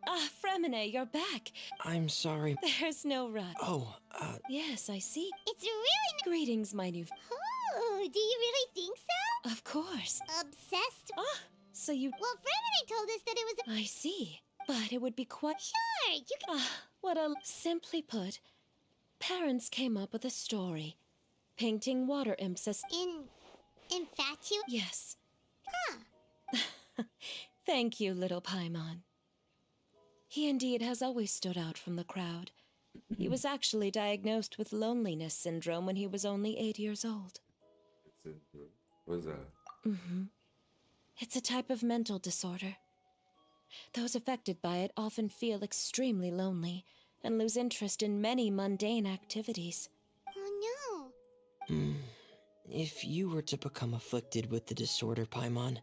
Ah, Fremine, you're back. I'm sorry. There's no rush. Oh, Yes, I see. It's really... Greetings, my new... Oh, do you really think so? Of course. Obsessed? Ah, so you... Well, Fremine told us that it was... I see. But it would be quite... Sure, you can... Ah, what a... Simply put, parents came up with a story. Painting water imps as... Infatuated? Yes. Huh. Thank you, little Paimon. He indeed has always stood out from the crowd. He was actually diagnosed with loneliness syndrome when he was only 8 years old. What's that? It's a type of mental disorder. Those affected by it often feel extremely lonely and lose interest in many mundane activities. Oh, no. if you were to become afflicted with the disorder, Paimon,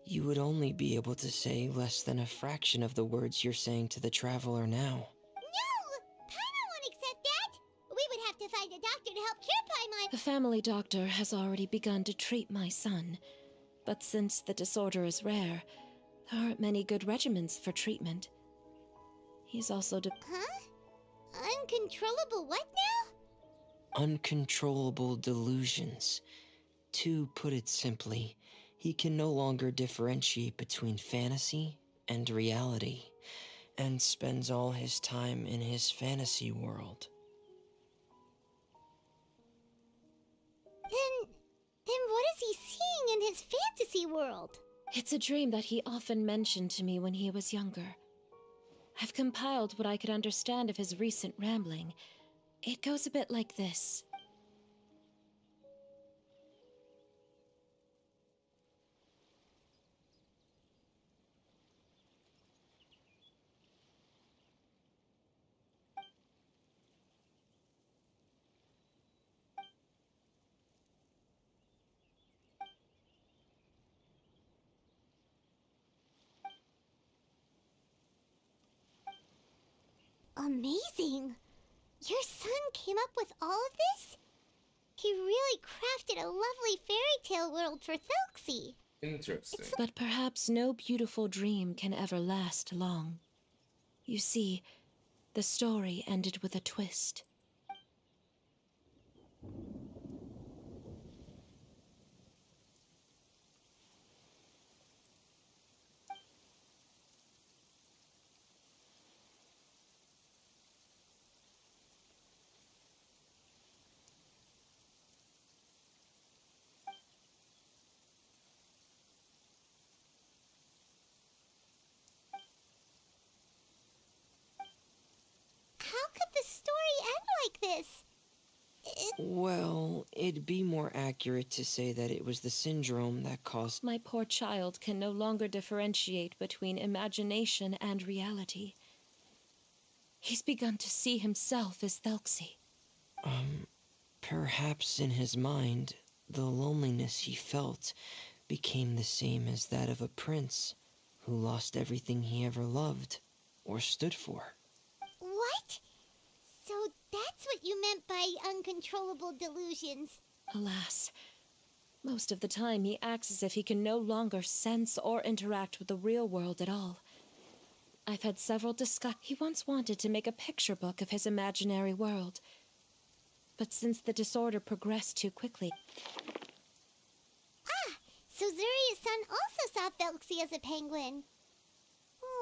you would only be able to say less than a fraction of the words you're saying to the traveler now. No! Paimon won't accept that! We would have to find a doctor to help cure Paimon. The family doctor has already begun to treat my son, but since the disorder is rare, there aren't many good regimens for treatment. He's also Huh? Uncontrollable what now? Uncontrollable delusions. To put it simply, he can no longer differentiate between fantasy and reality, and spends all his time in his fantasy world. Then what is he seeing in his fantasy world? It's a dream that he often mentioned to me when he was younger. I've compiled what I could understand of his recent rambling. It goes a bit like this. Amazing! Your son came up with all of this? He really crafted a lovely fairy tale world for Thelxie. Interesting. But perhaps no beautiful dream can ever last long. You see, the story ended with a twist. How could the story end like this? Well, it'd be more accurate to say that it was the syndrome that caused... My poor child can no longer differentiate between imagination and reality. He's begun to see himself as Thelxie. Perhaps in his mind, the loneliness he felt became the same as that of a prince who lost everything he ever loved or stood for. What? So that's what you meant by uncontrollable delusions. Alas, most of the time he acts as if he can no longer sense or interact with the real world at all. I've had several He once wanted to make a picture book of his imaginary world. But since the disorder progressed too quickly... Ah! So Zuria's son also saw Thelxie as a penguin.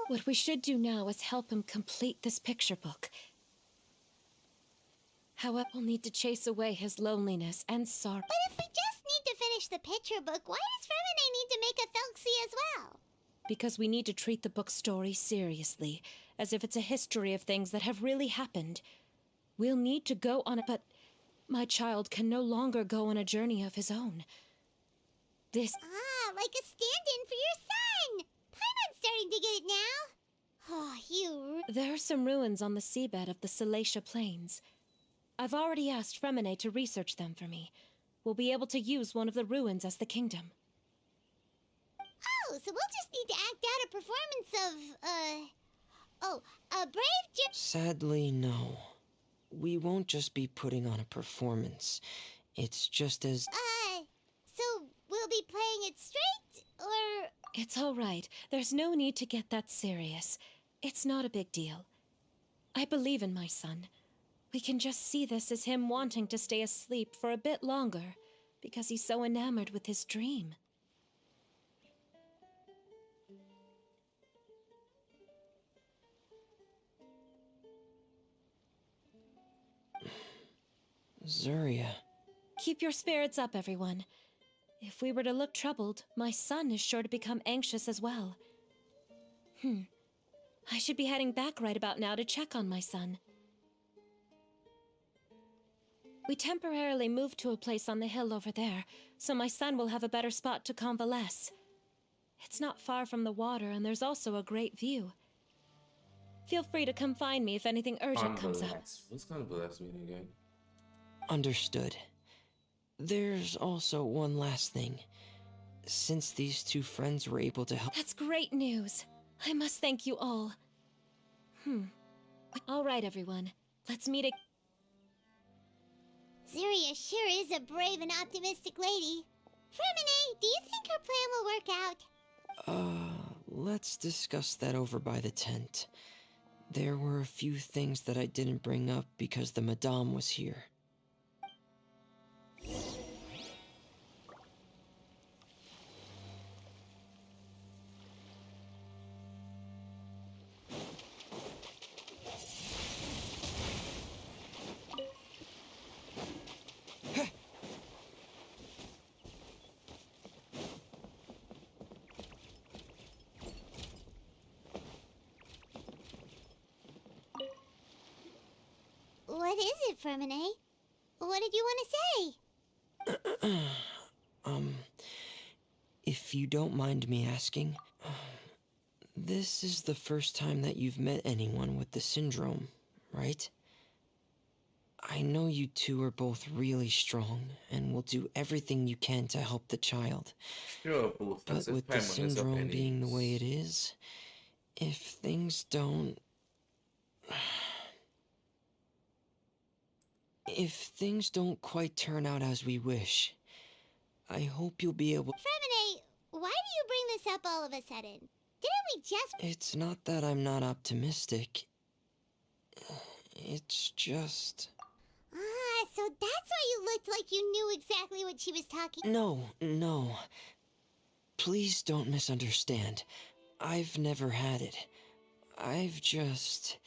What we should do now is help him complete this picture book. However, we'll need to chase away his loneliness and sorrow. But if we just need to finish the picture book, why does Fremine need to make a Thelxie as well? Because we need to treat the book's story seriously, as if it's a history of things that have really happened. We'll need to go on it, but my child can no longer go on a journey of his own. This... Ah, like a stand-in for your son! Paimon's starting to get it now. Oh, you... There are some ruins on the seabed of the Salacia Plains. I've already asked Fremine to research them for me. We'll be able to use one of the ruins as the kingdom. Oh, so we'll just need to act out a performance Oh, a brave Sadly, no. We won't just be putting on a performance. It's just as. So we'll be playing it straight, or... It's all right. There's no need to get that serious. It's not a big deal. I believe in my son. We can just see this as him wanting to stay asleep for a bit longer because he's so enamored with his dream. Zuria. Keep your spirits up, everyone. If we were to look troubled, my son is sure to become anxious as well. I should be heading back right about now to check on my son. We temporarily moved to a place on the hill over there, so my son will have a better spot to convalesce. It's not far from the water, and there's also a great view. Feel free to come find me if anything urgent comes up. What's convalesce mean again? Understood. There's also one last thing. Since these two friends were able to help. That's great news. I must thank you all. All right, everyone. Let's meet again. Zuria sure is a brave and optimistic lady. Fremine, do you think her plan will work out? Let's discuss that over by the tent. There were a few things that I didn't bring up because the Madame was here. What is it, Fremine? What did you want to say? If you don't mind me asking, this is the first time that you've met anyone with the syndrome, right? I know you two are both really strong and will do everything you can to help the child. Sure, both. But with the syndrome being the way it is, if things don't... If things don't quite turn out as we wish, I hope you'll be able... Fremine, why do you bring this up all of a sudden? Didn't we just... It's not that I'm not optimistic. It's just... So that's why you looked like you knew exactly what she was talking... No. Please don't misunderstand. I've never had it. I've just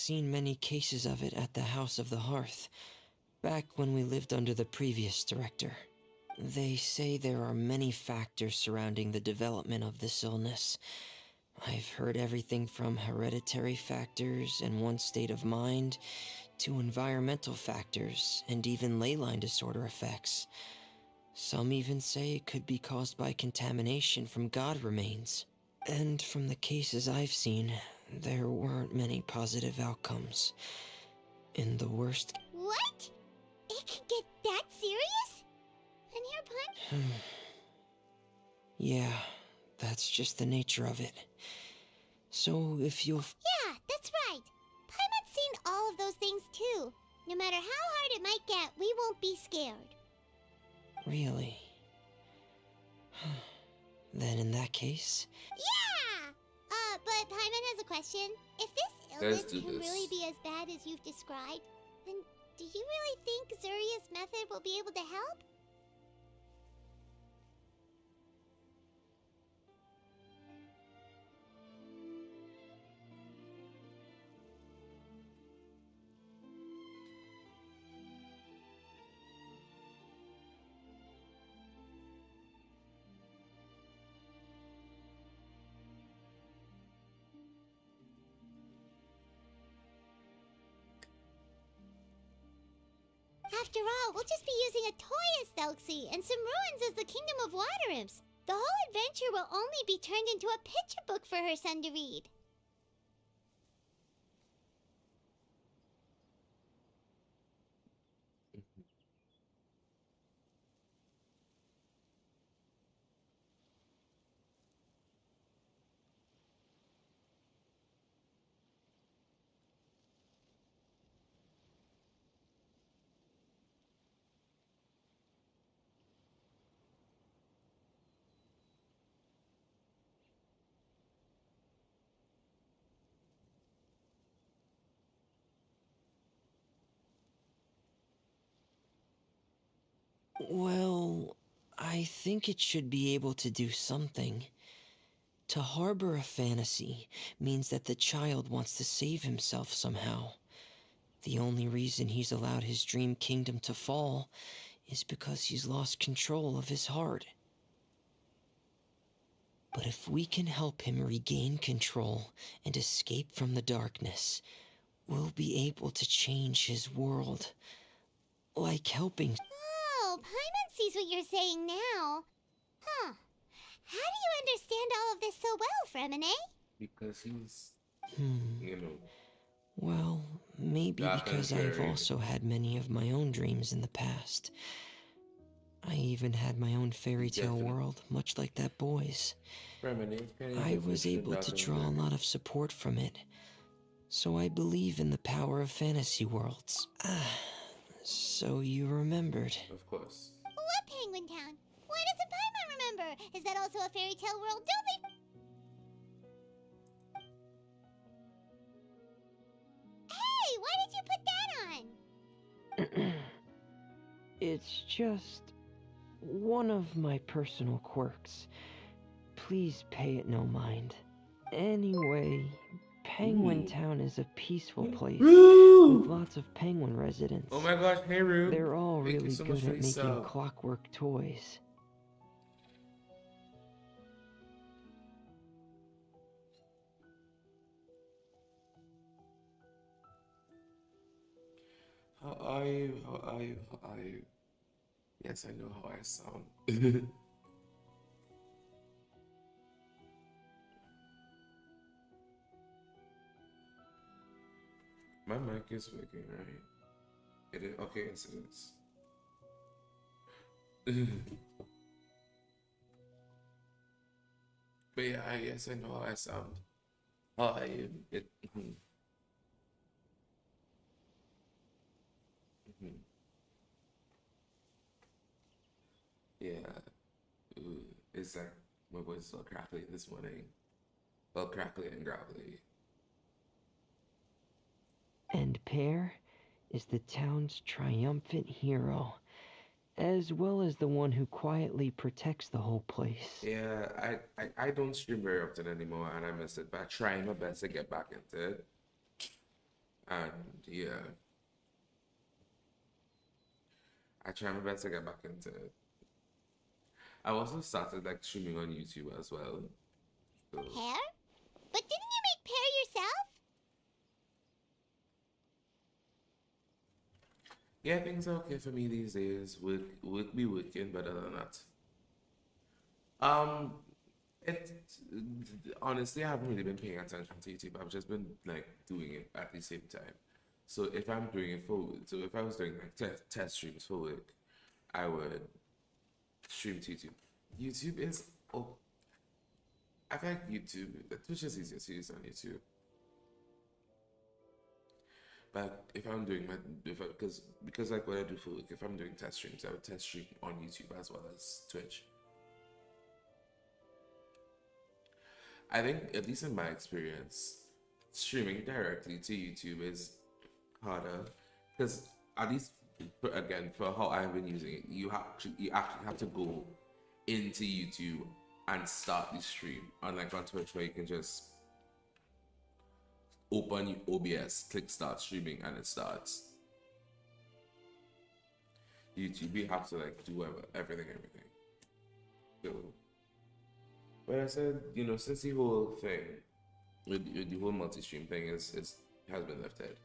seen many cases of it at the House of the Hearth, back when we lived under the previous director. They say there are many factors surrounding the development of this illness. I've heard everything from hereditary factors and one's state of mind, to environmental factors and even ley line disorder effects. Some even say it could be caused by contamination from god remains. And from the cases I've seen, there weren't many positive outcomes. In the worst... What? It can get that serious? And here, Paimon... Yeah, that's just the nature of it. So if you'll... Yeah, that's right. Paimon's seen all of those things too. No matter how hard it might get, we won't be scared. Really? Then in that case... Yeah! But Paimon has a question. If this illness can really be as bad as you've described, then do you really think Zuria's method will be able to help? After all, we'll just be using a toy as Thelxie and some ruins as the Kingdom of Water Imps. The whole adventure will only be turned into a picture book for her son to read. Well, I think it should be able to do something. To harbor a fantasy means that the child wants to save himself somehow. The only reason he's allowed his dream kingdom to fall is because he's lost control of his heart. But if we can help him regain control and escape from the darkness, we'll be able to change his world. Like helping. Oh, Paimon sees what you're saying now. Huh. How do you understand all of this so well, Fremine? Because he's, Hmm. you know, Well, maybe dark and because I've fairy. also had many of my own dreams in the past. I even had my own fairy tale Definitely. world, much like that boy's. Reminisce kind of I was definition of able dark to and draw a fairy. lot of support from it. So I believe in the power of fantasy worlds. Ah, so you remembered. Of course. What Penguin Town? Why doesn't Paimon remember? Is that also a fairy tale world? Don't they? Hey, why did you put that on? It's just one of my personal quirks. Please pay it no mind. Anyway, Penguin Ooh. Town is a peaceful place with Woo! lots of penguin residents. Oh my gosh, hey Rue. They're all Thank you really so much good for at the making sub. clockwork toys. How are you? How are you? How are you? Yes, I know how I sound. My mic is working, right? It is okay, yes it is. But yeah, yes I know how I sound. How I am. It yeah. Ooh, it's like my voice is all crackly this morning. Well, crackly and gravelly. And Pear is the town's triumphant hero, as well as the one who quietly protects the whole place. Yeah, I don't stream very often anymore, and I miss it. But I try my best to get back into it. And yeah, I try my best to get back into it. I also started like streaming on YouTube as well. So Pear? But didn't you make Pear yourself? yeah, things are okay for me these days. Work be working, but other than that, um, it honestly I haven't really been paying attention to YouTube. I've just been like doing it at the same time. So if I'm doing it for so if I was doing like test streams for work, I would stream to YouTube. YouTube is oh, I feel like YouTube. Twitch is easier to use on YouTube. But if I'm doing my because like what I do for work, if I'm doing test streams, I would test stream on YouTube as well as Twitch. I think, at least in my experience, streaming directly to YouTube is harder because at least again for how I've been using it, you actually have to go into YouTube and start the stream. Unlike on Twitch where you can just open OBS, click start streaming, and it starts. YouTube, you have to like do everything. So, but I said, since the whole thing with the whole multi-stream thing has been lifted,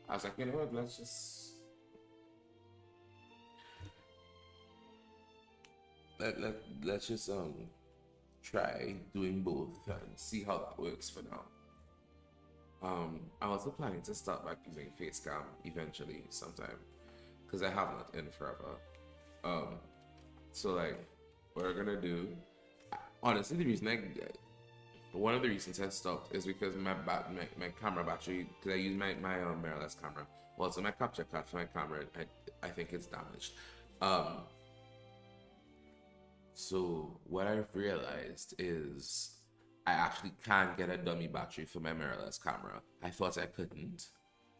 I was like, you know what, let's just try doing both and see how that works for now. I'm also planning to start back using Facecam eventually sometime because I have not in forever. So like, what we're gonna do? Honestly, one of the reasons I stopped is because my camera battery, because I use my mirrorless camera. Well, so my capture card for my camera, I think it's damaged. So what I've realized is I actually can get a dummy battery for my mirrorless camera. I thought I couldn't.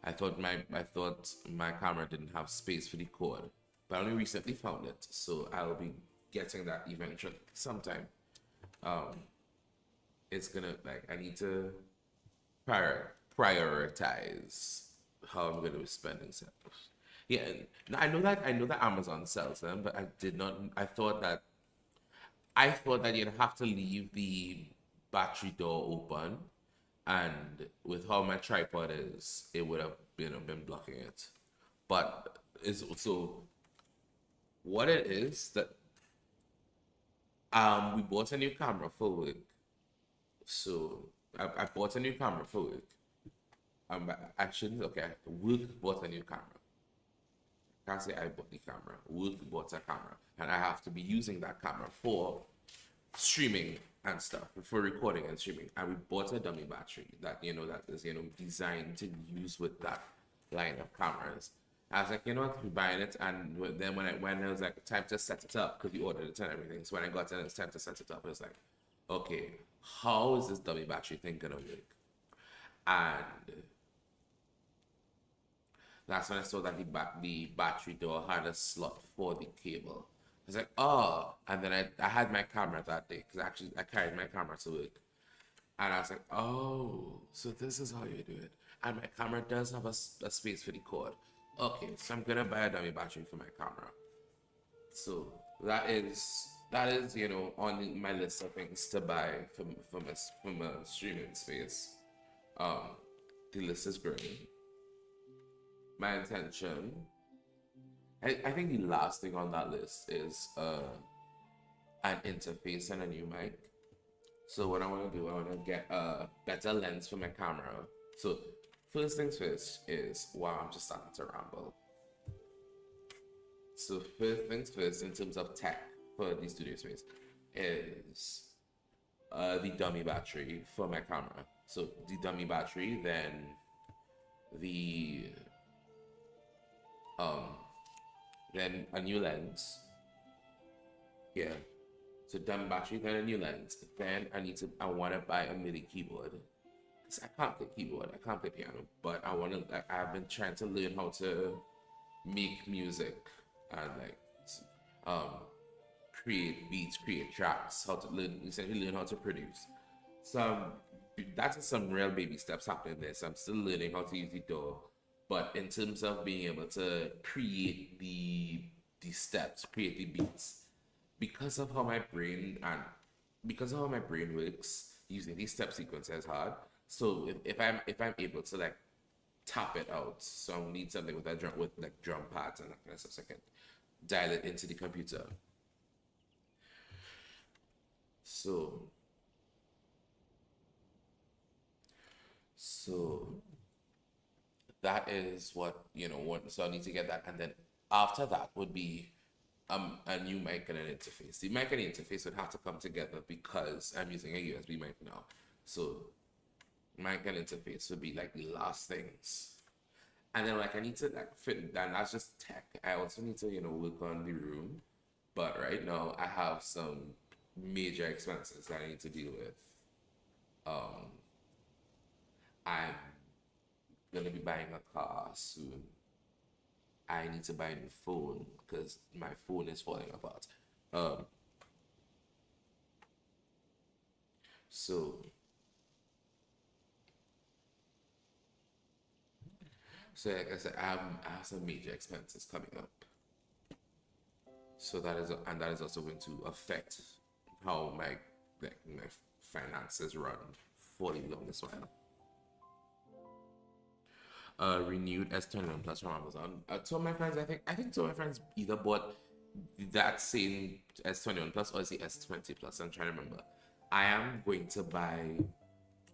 I thought my camera didn't have space for the cord. but I only recently found it, so I'll be getting that eventually sometime. It's gonna like I need to prioritize how I'm gonna be spending stuff. Yeah, and I know that Amazon sells them, but I did not. I thought that you'd have to leave the battery door open, and with how my tripod is, it would have been blocking it. But it's so what it is that we bought a new camera for work. So I bought a new camera for work. I shouldn't okay. Work bought a new camera. Can't say I bought the camera. Work bought a camera, and I have to be using that camera for streaming and stuff, for recording and streaming. And we bought a dummy battery that that is designed to use with that line of cameras. I was like, you know what, we're buying it, and then when it was like time to set it up, because we ordered it and everything. So when I got it, it's time to set it up. It was like, okay, how is this dummy battery thing gonna work? And that's when I saw that the battery door had a slot for the cable. I was like, oh, and then I had my camera that day, because actually I carried my camera to work. And I was like, oh, so this is how you do it. And my camera does have a space for the cord. Okay, so I'm gonna buy a dummy battery for my camera. So that is on my list of things to buy from a streaming space. The list is growing. My intention, I think the last thing on that list is an interface and a new mic. So what I want to do, I want to get a better lens for my camera. So first things first is, wow, I'm just starting to ramble. So first things first in terms of tech for the studio space is the dummy battery for my camera. So the dummy battery, then then a new lens. Yeah. So dummy battery, then a new lens. Then I want to buy a MIDI keyboard. Cause I can't play keyboard, I can't play piano, but I've been trying to learn how to make music and create beats, create tracks, how to essentially learn how to produce. So that's some real baby steps happening there. So I'm still learning how to use the DAW. But in terms of being able to create the steps, create the beats, because of how my brain works, using these step sequences is hard. So if I'm able to like tap it out, so I'll need something with drum pads and that kind of stuff, so I can dial it into the computer. So that is what so I need to get that, and then after that would be a new mic and an interface. The mic and the interface would have to come together because I'm using a USB mic now. So mic and interface would be like the last things. And then I need to fit, and that's just tech. I also need to, work on the room. But right now I have some major expenses that I need to deal with. I'm gonna be buying a car soon. I need to buy a new phone because my phone is falling apart. So like I said, I have some major expenses coming up. So that is also going to affect how my finances run for the longest while. Renewed S21 Plus from Amazon. Two of my friends, I think two of my friends either bought that same S21 Plus or the S20 Plus. I'm trying to remember. I'm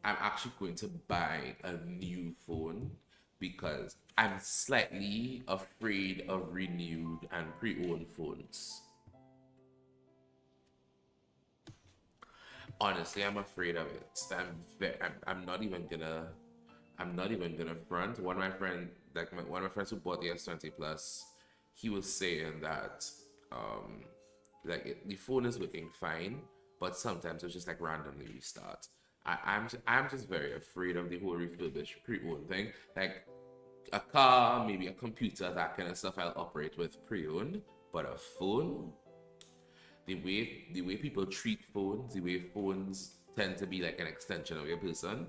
actually going to buy a new phone because I'm slightly afraid of renewed and pre-owned phones. Honestly, I'm afraid of it. I'm not even gonna front. One of my friends who bought the S20 Plus, he was saying that the phone is working fine, but sometimes it's just randomly restart. I'm just very afraid of the whole refurbished pre-owned thing. a car, maybe a computer, that kind of stuff I'll operate with pre-owned. But a phone, the way people treat phones, the way phones tend to be like an extension of your person,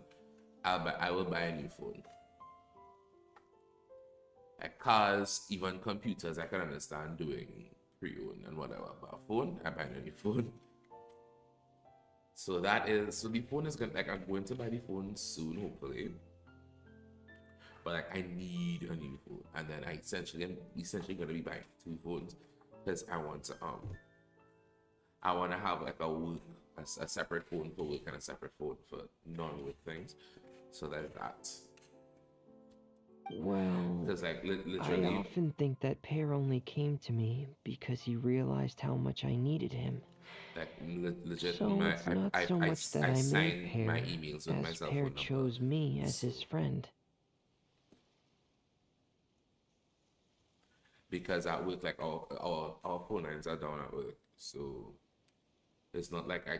I will buy a new phone. Like cars, even computers, I can understand doing pre-owned and whatever. But a phone, I buy a new phone. So the phone is gonna, like, I'm going to buy the phone soon, hopefully. But like, I need a new phone, and then I'm essentially gonna be buying two phones because I want to have like a separate phone for work and a separate phone for non-work things. So there's that. Well, Because like I literally, often think that Pear only came to me because he realized how much I needed him. like legit, So it's not so much that I made sign my Pear, emails with my as cell Pear phone number. chose me as his friend. Because at work, like our phone lines are down at work, so it's not like I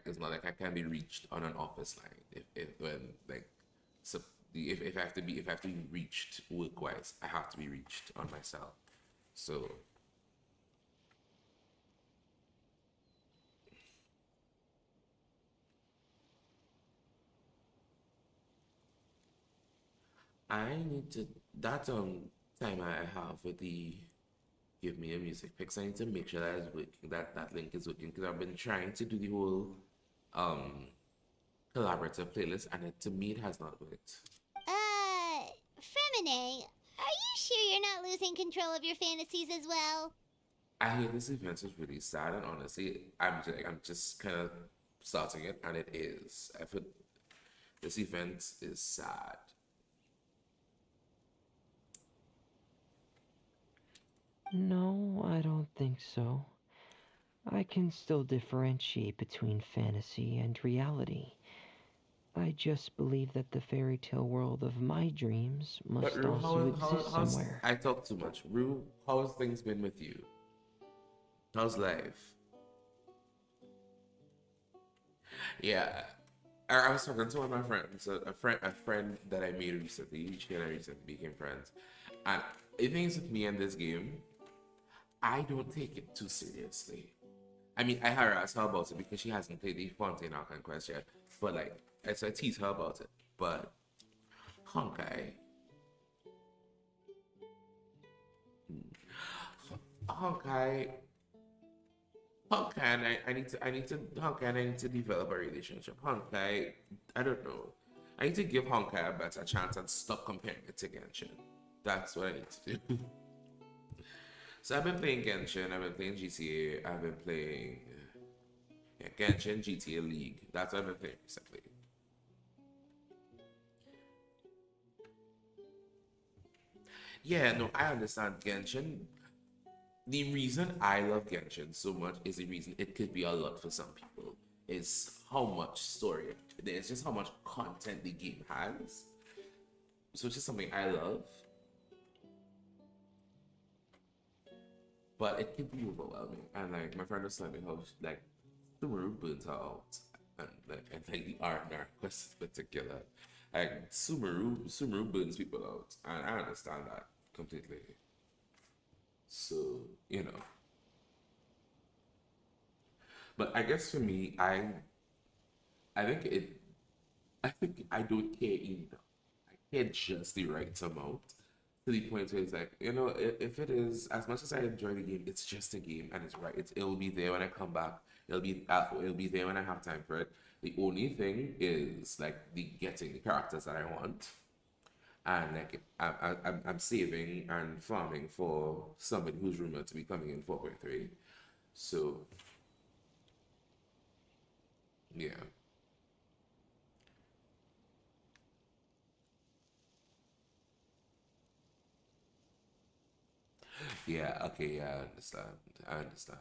can be reached on an office line. If I have to be reached work wise, I have to be reached on my cell. So I need to that time I have with the give me a music picks. I need to make sure that is working. That link is working because I've been trying to do the whole um collaborative playlist, and to me it has not worked. Fremine, are you sure you're not losing control of your fantasies as well? I hear this event is really sad, and honestly, I'm just kind of starting it, and it is. I feel this event is sad. No, I don't think so. I can still differentiate between fantasy and reality. I just believe that the fairy tale world of my dreams But must Rue, also exist how's somewhere. I talk too much. Rue, how's things been with you? How's life? Yeah, I was talking to one of my friends, a friend that I made recently. She and I recently became friends, and the things with me in this game, I don't take it too seriously. I mean, I harass her about it because she hasn't played the Fontaine Arc Quest yet. But like, I tease her about it. But Honkai, Honkai, Honkai, and I need to develop a relationship. Honkai, I don't know. I need to give Honkai a better chance and stop comparing it to Genshin. That's what I need to do. So I've been playing Genshin, I've been playing GTA, I've been playing Genshin, GTA League. That's what I've been playing recently. Yeah, no, I understand Genshin. The reason I love Genshin so much is the reason it could be a lot for some people. Is how much story there's, just how much content the game has. So it's just something I love. But it can be overwhelming. And like my friend was telling me how like Sumeru burns her out. And like the R&R quest in particular. Like Sumeru burns people out. And I understand that completely. So, you know. But I guess for me, I think I don't care enough. I care just the right amount to the point where it's like, you know, if it is, as much as I enjoy the game, it's just a game and it's right. It'll be there when I come back. It'll be there when I have time for it. The only thing is like the getting the characters that I want, and like I'm saving and farming for somebody who's rumored to be coming in 4.3. So yeah. Yeah, okay, yeah, I understand. I understand.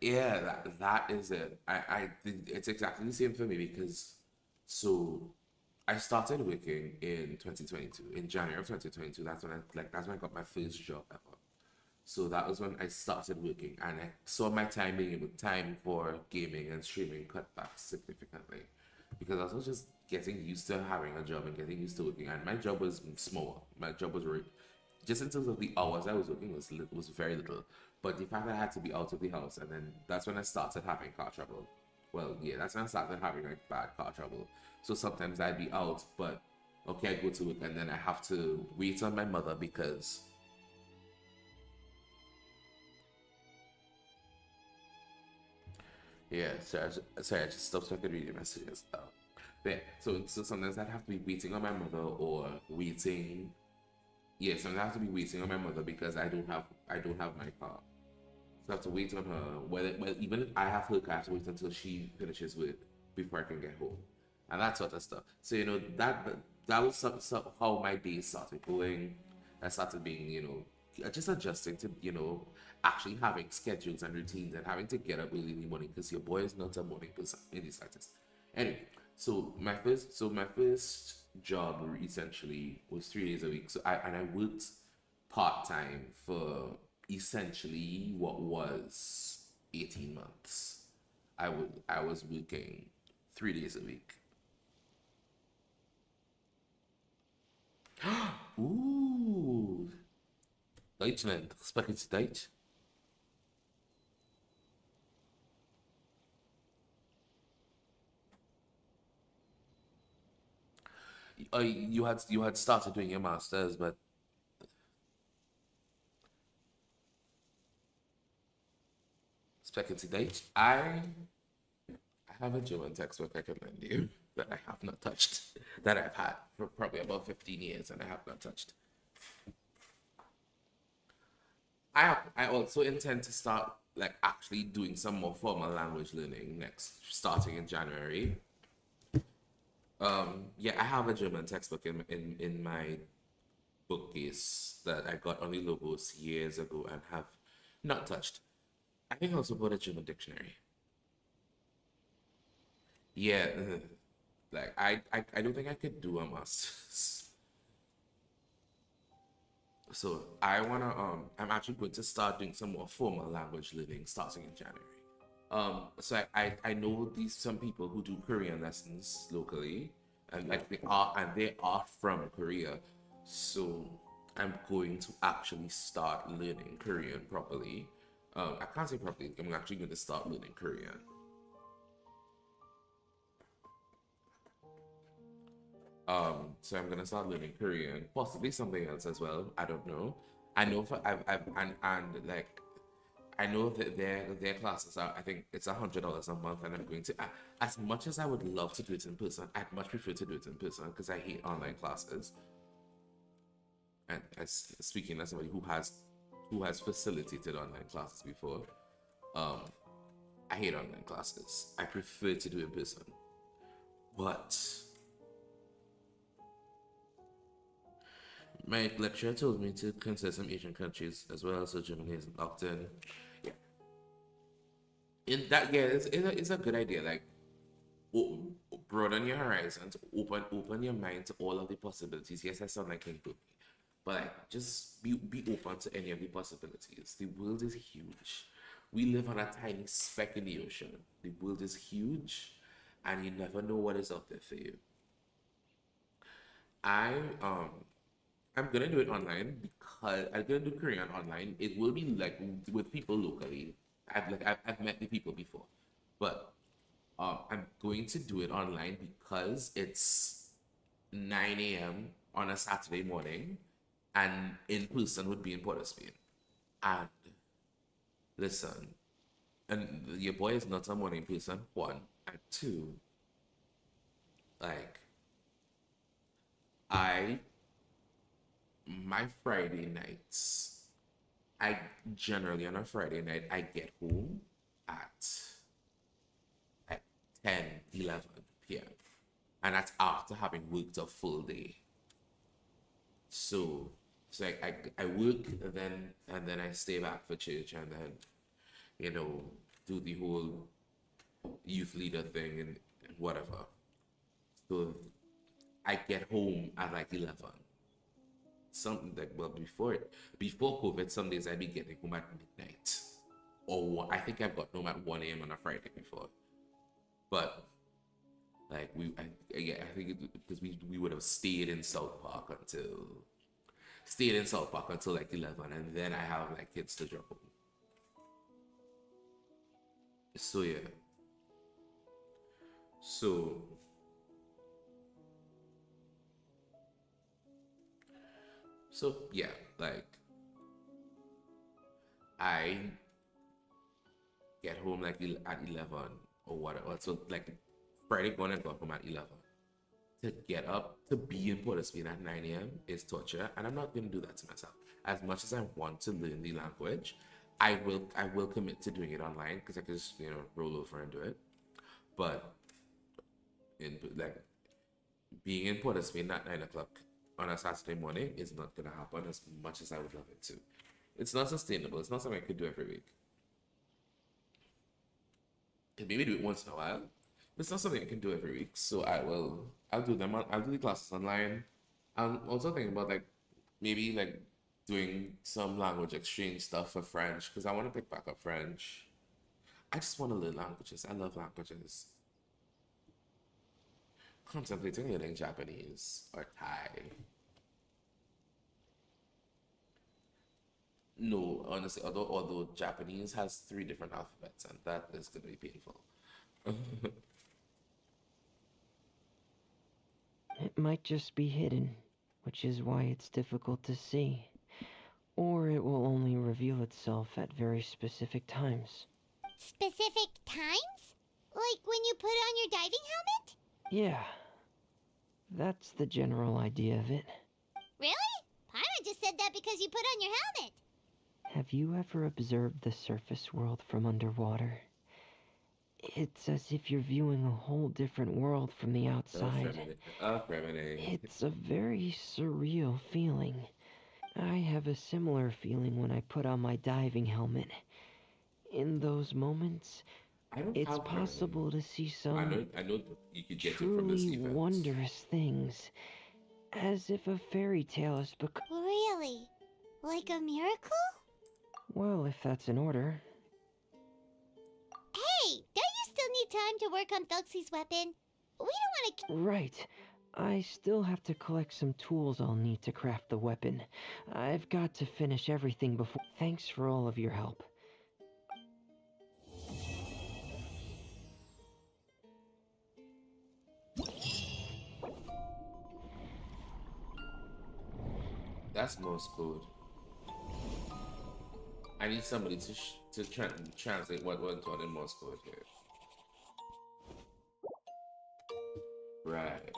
Yeah, that is it. I think it's exactly the same for me because so I started working in 2022, in January of 2022. That's when I got my first job ever. So that was when I started working and I saw my time for gaming and streaming cut back significantly. because I was just getting used to having a job and getting used to working. And my job was small. My job was just in terms of the hours I was working was very little. But the fact that I had to be out of the house, and then that's when I started having car trouble. Well, yeah, that's when I started having like bad car trouble. So sometimes I'd be out, but okay, I go to work and then I have to wait on my mother because yeah, sorry, I just stopped so I could read your messages. Yeah, so sometimes I'd have to be waiting on my mother or waiting. Yeah, sometimes I have to be waiting on my mother because I don't have my car. So I have to wait on her. Well, even if I have her car, I have to wait until she finishes work before I can get home, and that sort of stuff. So that was how my day started going. I started being just adjusting to actually having schedules and routines and having to get up early in the morning because your boy is not a morning person in the slightest. Anyway, so my first job essentially was 3 days a week. So I worked part time for essentially what was 18 months. I was working 3 days a week. Ooh, Deutschland, sprechen Sie Deutsch? You had started doing your masters, but sprechen Sie Deutsch? I have a German textbook I can lend you that I have not touched, that I've had for probably about 15 years and I have not touched. I also intend to start like actually doing some more formal language learning starting in January. Yeah, I have a German textbook in my bookcase that I got on the Logos years ago and have not touched. I think I also bought a German dictionary. Yeah, like I don't think I could do a master's. So I'm actually going to start doing some more formal language learning starting in January. So I know some people who do Korean lessons locally, and like they are from Korea. So I'm going to actually start learning Korean properly. I can't say properly. I'm actually going to start learning Korean. So I'm gonna start learning Korean, possibly something else as well. I don't know. I know for I've and like I know that their classes are, I think it's $100 a month, and I'm going to as much as I would love to do it in person, I'd much prefer to do it in person because I hate online classes. And as speaking as somebody who has facilitated online classes before, I hate online classes. I prefer to do it in person. But my lecturer told me to consider some Asian countries as well, so Germany is locked in. Yeah. In that, yeah, it's a good idea. Like, broaden your horizons, open your mind to all of the possibilities. Yes, I sound like King Poopy, but like, just be open to any of the possibilities. The world is huge. We live on a tiny speck in the ocean. The world is huge, and you never know what is out there for you. I I'm gonna do it online because I'm gonna do Korean online. It will be like with people locally. I've met the people before, but I'm going to do it online because it's 9 a.m. on a Saturday morning, and in person would be in Port of Spain. And listen, and your boy is not a morning person. One and two, like I my Friday nights, I generally on a Friday night, I get home at like 10, 11 p.m. And that's after having worked a full day. So I work and then I stay back for church and then, you know, do the whole youth leader thing and whatever. So I get home at like 11. Something like, well, before COVID, some days I'd be getting home at midnight, or I think I've got home at 1 a.m. on a Friday before. But Like yeah, I think because we would have stayed in South Park until like 11, and then I have like kids to drop home. So yeah. So yeah, like I get home like at 11 or whatever. So like Friday gonna go home at 11. To get up to be in Port of Spain at 9 a.m. is torture, and I'm not gonna do that to myself. As much as I want to learn the language, I will commit to doing it online because I can just roll over and do it. But in like being in Port of Spain at 9 o'clock on a Saturday morning is not gonna happen as much as I would love it to. It's not sustainable. It's not something I could do every week. Can maybe do it once in a while. But it's not something I can do every week. So I'll do them. I'll do the classes online. I'm also thinking about like maybe like doing some language exchange stuff for French because I want to pick back up French. I just want to learn languages. I love languages. Contemplating learning Japanese or Thai. No, honestly, although Japanese has 3 different alphabets, and that is gonna be painful. It might just be hidden, which is why it's difficult to see. Or it will only reveal itself at very specific times. Specific times? Like when you put on your diving helmet? Yeah, that's the general idea of it. Really? Paimon just said that because you put on your helmet. Have you ever observed the surface world from underwater? It's as if you're viewing a whole different world from the outside. It's a very surreal feeling. I have a similar feeling when I put on my diving helmet. In those moments, I don't it's have Remini. possible to see I some know I know you could get it from this truly event. wondrous things. As if a fairy tale has become... Really? Like a miracle? Well, if that's in order. Hey, don't you still need time to work on Thuxie's weapon? We don't want to... Right. I still have to collect some tools I'll need to craft the weapon. I've got to finish everything before... Thanks for all of your help. That's Morse code. I need somebody to translate what went on in Morse code here. Right.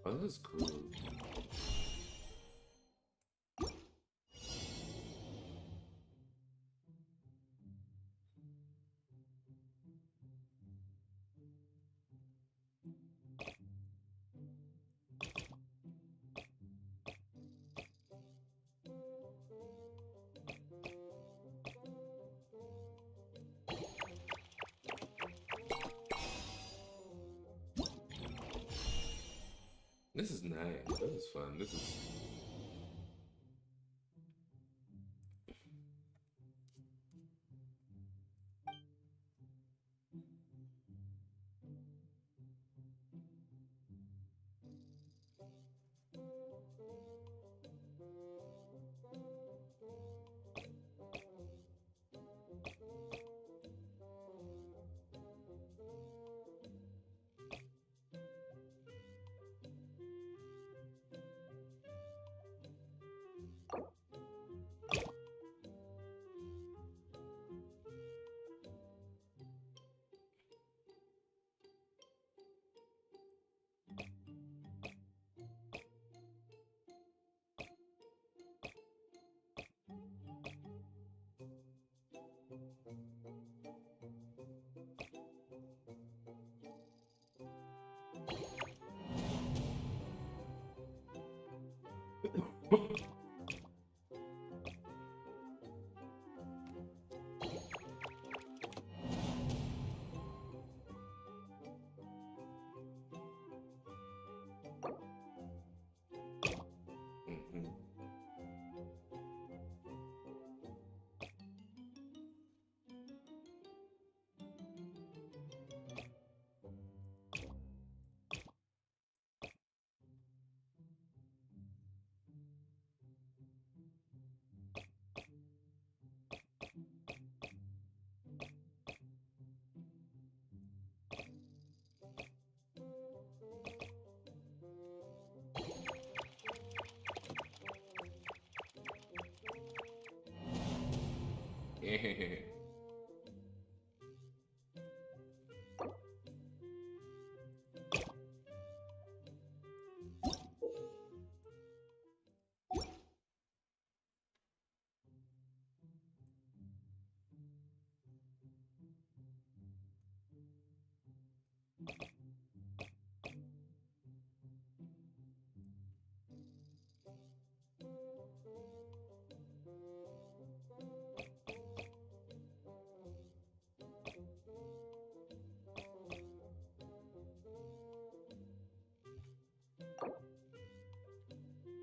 Oh, this is cool. This is nice. This is fun. This is.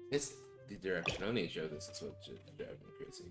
It's the directional nature of this is what just driving me crazy.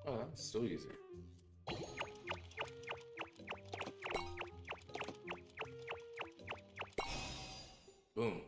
Oh, that's so easy. Boom.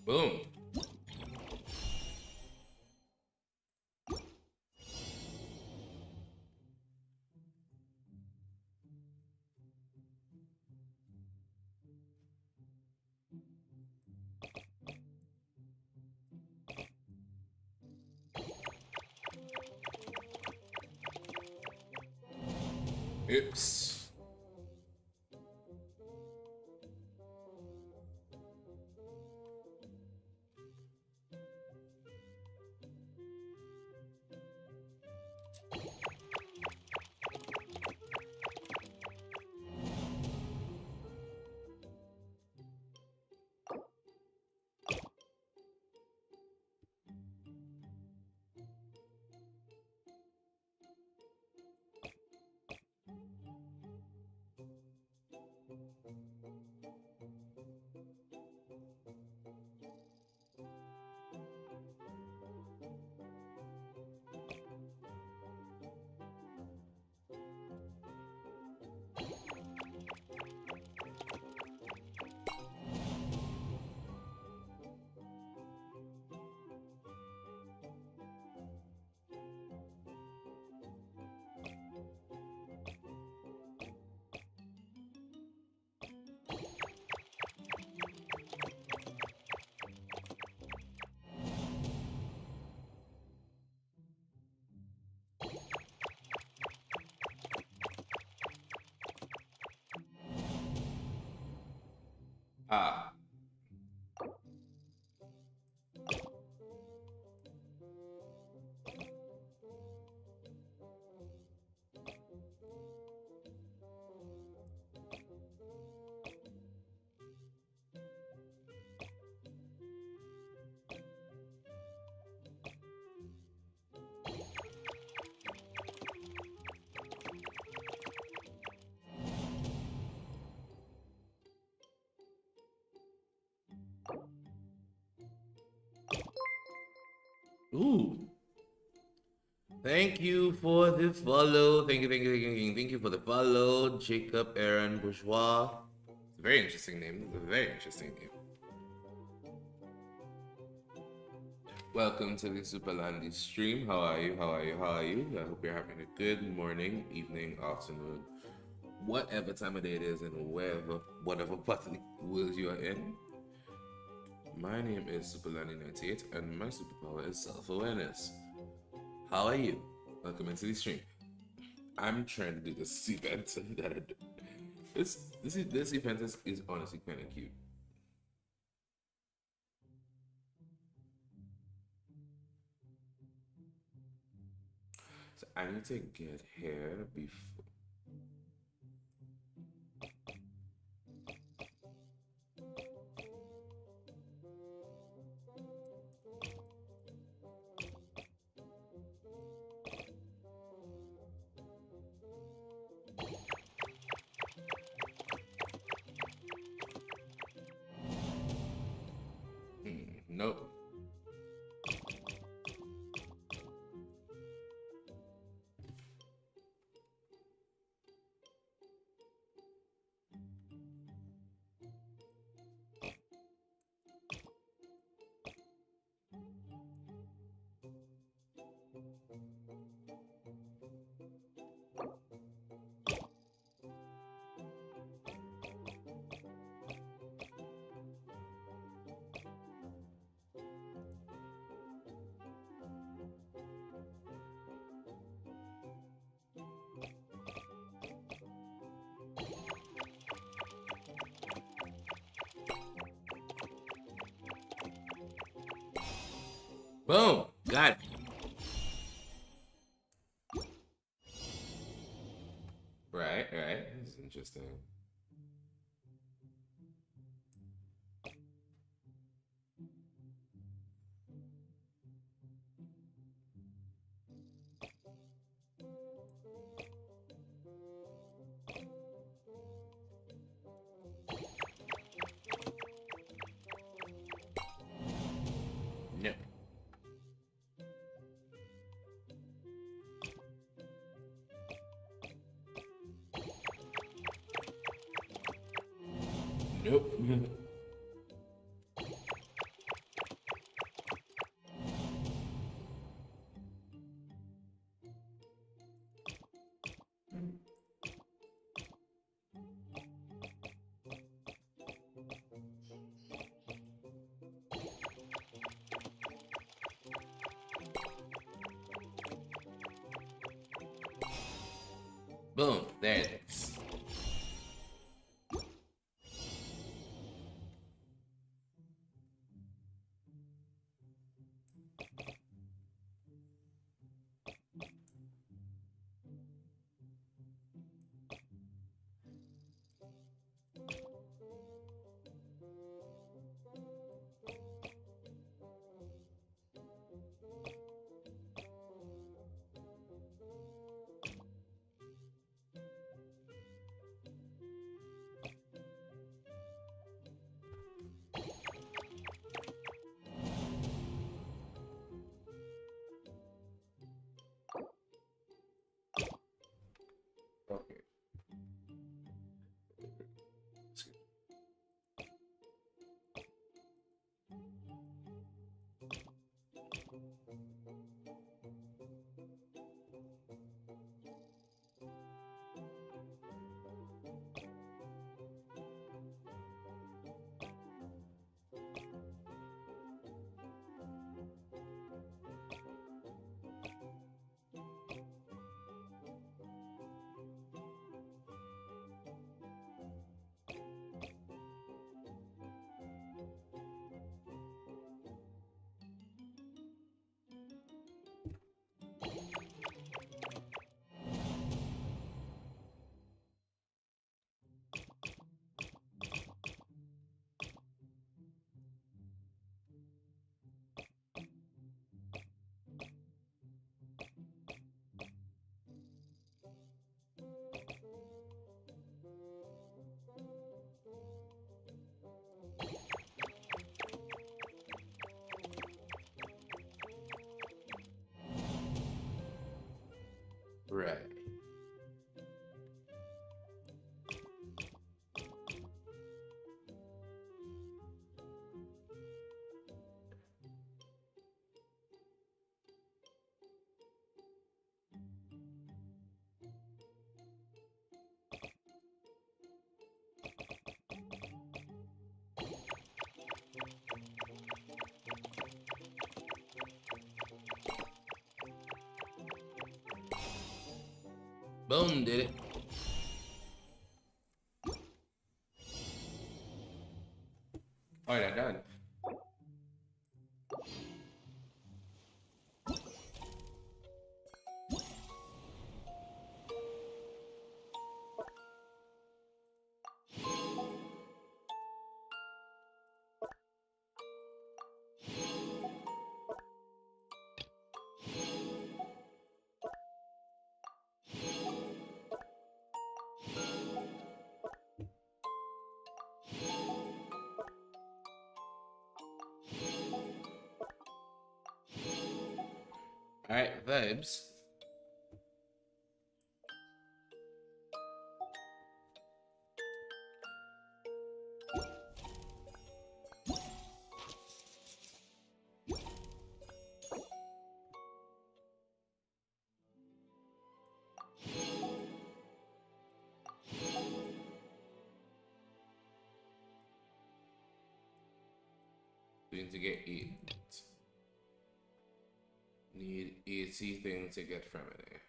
Boom. Oops. Ah. Ooh. Thank you for the follow. Thank you for the follow, Jacob Aaron Bourgeois. It's a very interesting name. A very interesting name. Welcome to the Super Landy stream. How are you? How are you? How are you? I hope you're having a good morning, evening, afternoon, whatever time of day it is, and whatever part of the world you are in. My name is Superlandy98, and my superpower is self-awareness. How are you? Welcome into the stream. I'm trying to do this event that I do. This event is honestly kind of cute. So I need to get here before. Nope. Boom! Got it. Right. This is interesting. No. Nope. Boom, there it is. Okay. Right. Boom, did it. Alright, I'm done. Alright, vibes. Going to get 8. Need 80 things to get from it.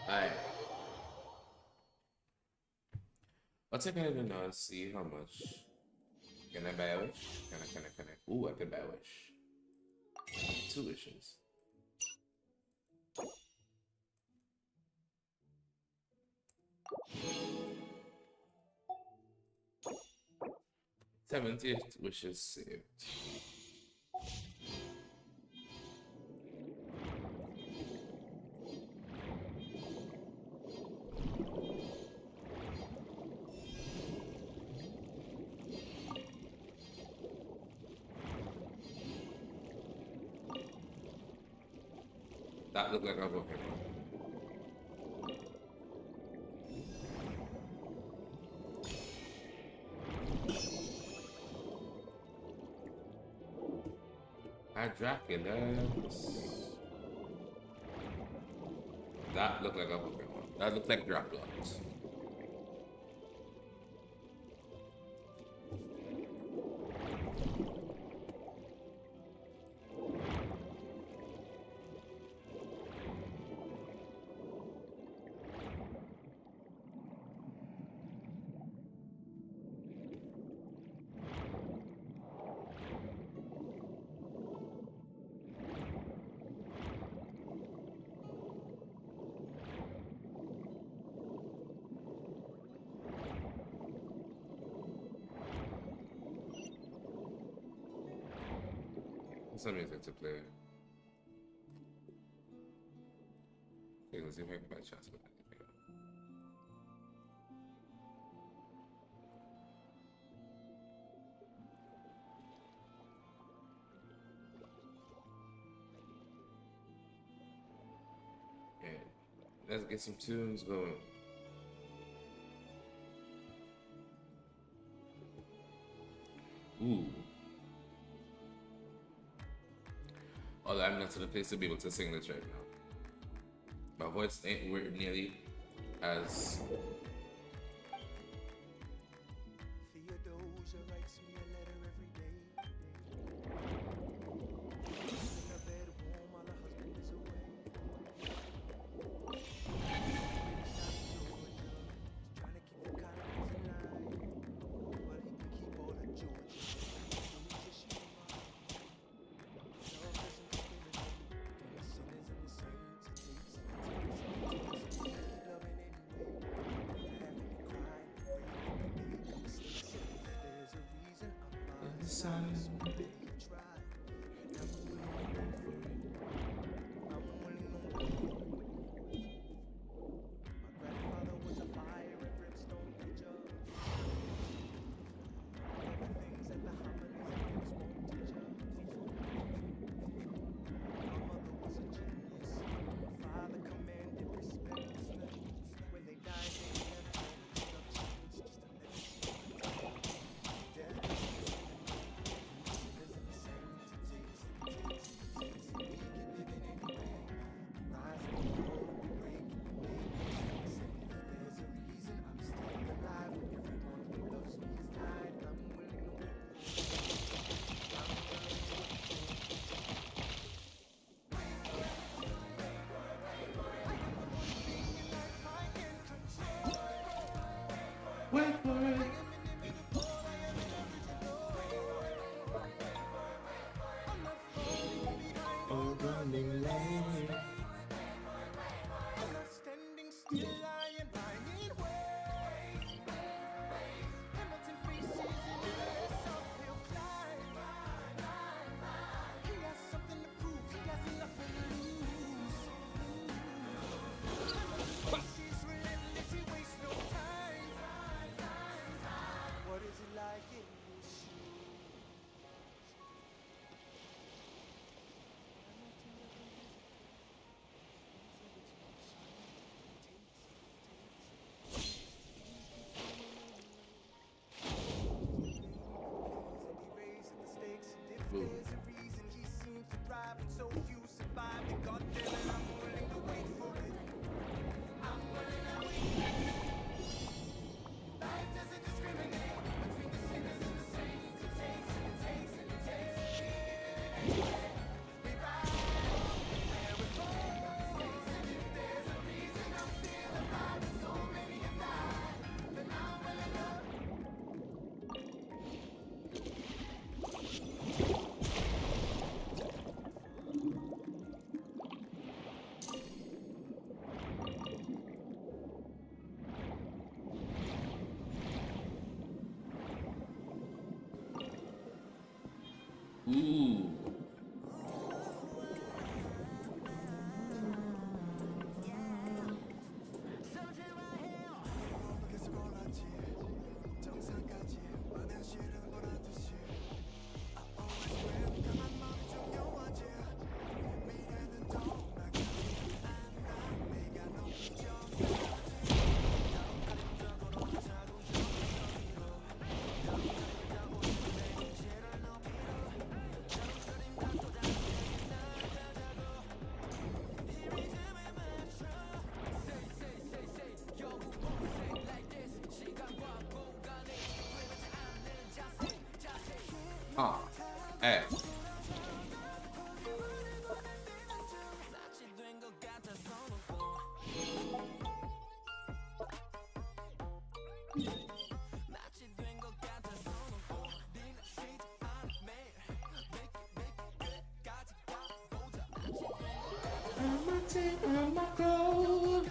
Alright. What's I gonna do now? See how much. Can I buy a wish? Can I? Ooh, I could buy a wish. 2 wishes. '70 wishes saved. That looked like a Pokemon. Draculus. That looked like a Pokemon. That looked like Draculus. Some music to play. Okay, let's see if I can buy a chance with anything. Okay, let's get some tunes going. Ooh. Although I'm not to the place to be able to sing this right now. My voice ain't nearly as Theodosia writes me a letter every day. In a bed warm while her husband is away. He's trying to keep the colonies alive, but he can keep all of Georgia. wait for it. Oh, running late. Standing still, lying in wait. Hamilton faces in this uphill climb. He has something to prove, he has nothing to lose. He's relentless, he wastes no time. What is it like in this shoe? Boom. There's a reason he seems to thrive and so few survive. And God damn it, I'm willing to wait for it. I'm willing to wait. Life doesn't discriminate between the sinners and the saints. It takes and it takes and it takes. We rise where we fall. And if there's a reason I'm still alive and so many have died, then I'm willing to. Ooh. take on my clothes.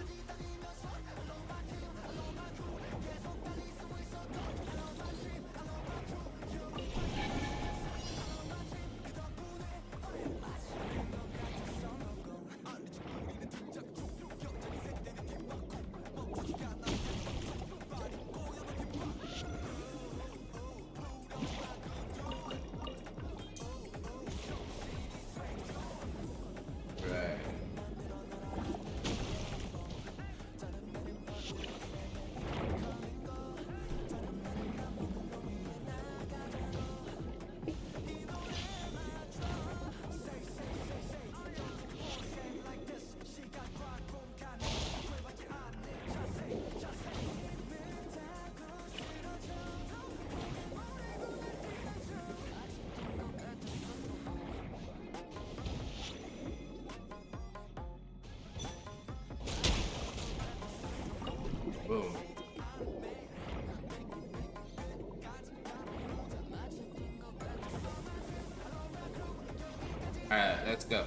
Right. Boom. Alright, let's go.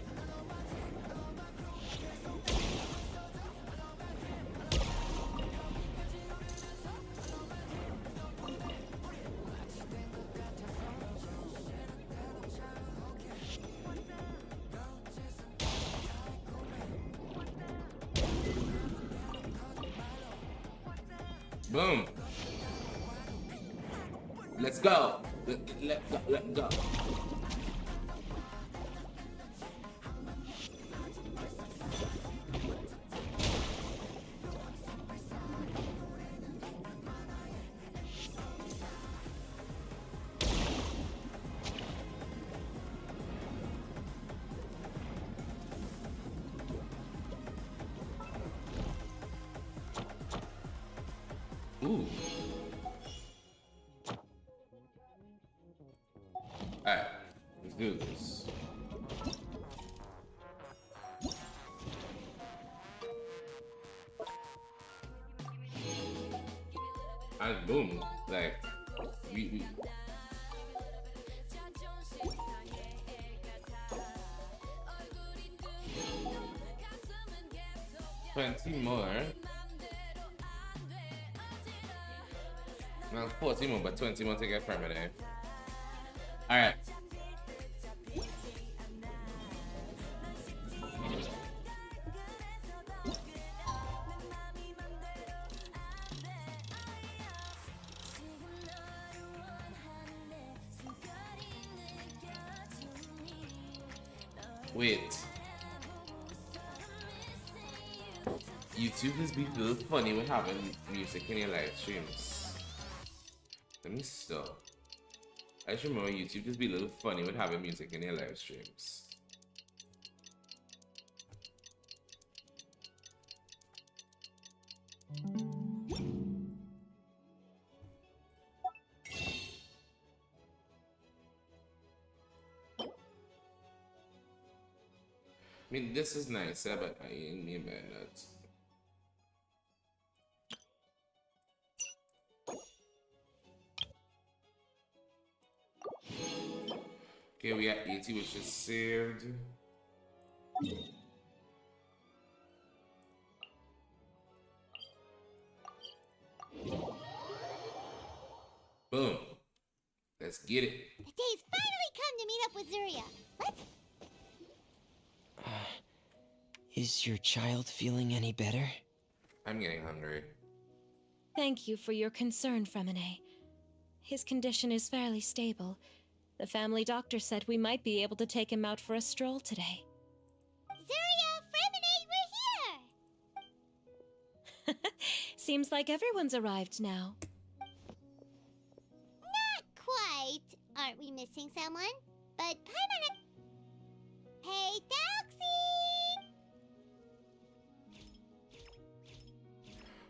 Boom. Let's go. Let go. Ooh. Alright, let's do this. And boom, like we 20 more. Well, 40 more, but 20 more to get permanent. Alright. Wait. YouTube has been a little funny with having music in your live streams. Let me stop. I just remember YouTube just be a little funny with having music in your live streams. I mean, this is nice, but I ain't mean by that. Okay, we got 80, which is saved. Boom. Let's get it. The day's finally come to meet up with Zuria. Let's... Is your child feeling any better? I'm getting hungry. Thank you for your concern, Fremine. His condition is fairly stable. The family doctor said we might be able to take him out for a stroll today. Zuria, Fremine, we're here! Seems like everyone's arrived now. Not quite. Aren't we missing someone? But Paimon... Hey, Doxy!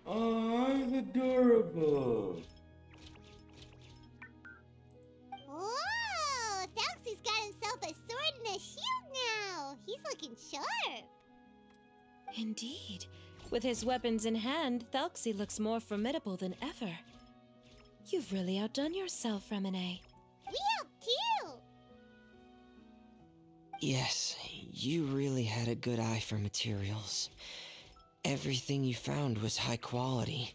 Oh, it's adorable. Whoa! Doxy's got himself a sword and a shield now. He's looking sharp. Indeed. With his weapons in hand, Thalxi looks more formidable than ever. You've really outdone yourself, Fremine. We helped too. Yes, You really had a good eye for materials. Everything you found was high quality.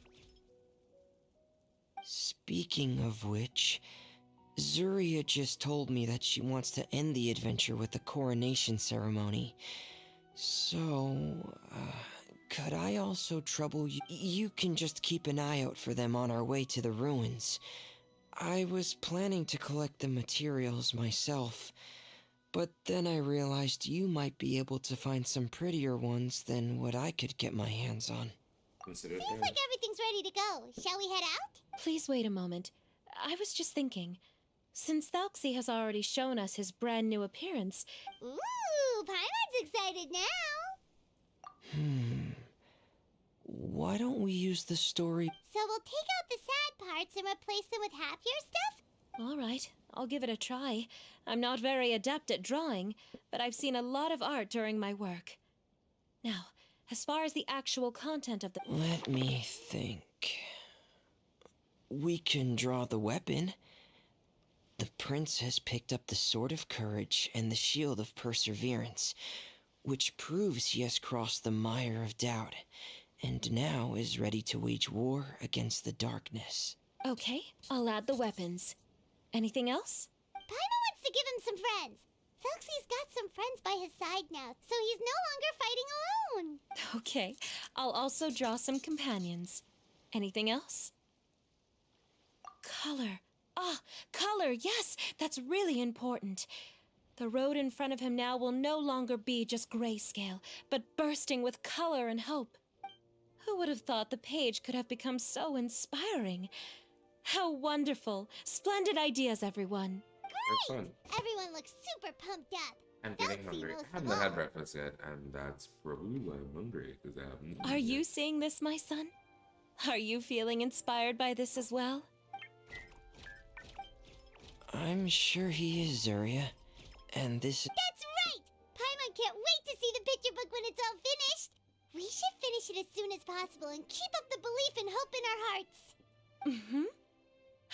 Speaking of which, Zuria just told me that she wants to end the adventure with the coronation ceremony. So, could I also trouble you? You can just keep an eye out for them on our way to the ruins. I was planning to collect the materials myself, but then I realized you might be able to find some prettier ones than what I could get my hands on. Consider it. Seems like everything's ready to go. Shall we head out? Please wait a moment. I was just thinking. Since Thalxi has already shown us his brand new appearance... Ooh, Paimon's excited now. Why don't we use the story? So we'll take out the sad parts and replace them with happier stuff? All right, I'll give it a try. I'm not very adept at drawing, but I've seen a lot of art during my work. Now, as far as the actual content of the... Let me think. We can draw the weapon. The prince has picked up the Sword of Courage and the Shield of Perseverance, which proves he has crossed the mire of doubt, and now is ready to wage war against the darkness. Okay, I'll add the weapons. Anything else? Paimon wants to give him some friends. Thalxi's got some friends by his side now, so he's no longer fighting alone. Okay, I'll also draw some companions. Anything else? Color. Ah, color, yes, that's really important. The road in front of him now will no longer be just grayscale, but bursting with color and hope. Who would have thought the page could have become so inspiring? How wonderful! Splendid ideas, everyone. It's fun. Everyone looks super pumped up. I'm getting Thalxi hungry. most I of haven't all. had breakfast yet, and that's probably why I'm hungry, because I haven't eaten Are yet. you seeing this, my son? Are you feeling inspired by this as well? I'm sure he is, Zuria. And this... That's right! Paimon can't wait to see the picture book when it's all finished. We should finish it as soon as possible and keep up the belief and hope in our hearts. Mm-hmm.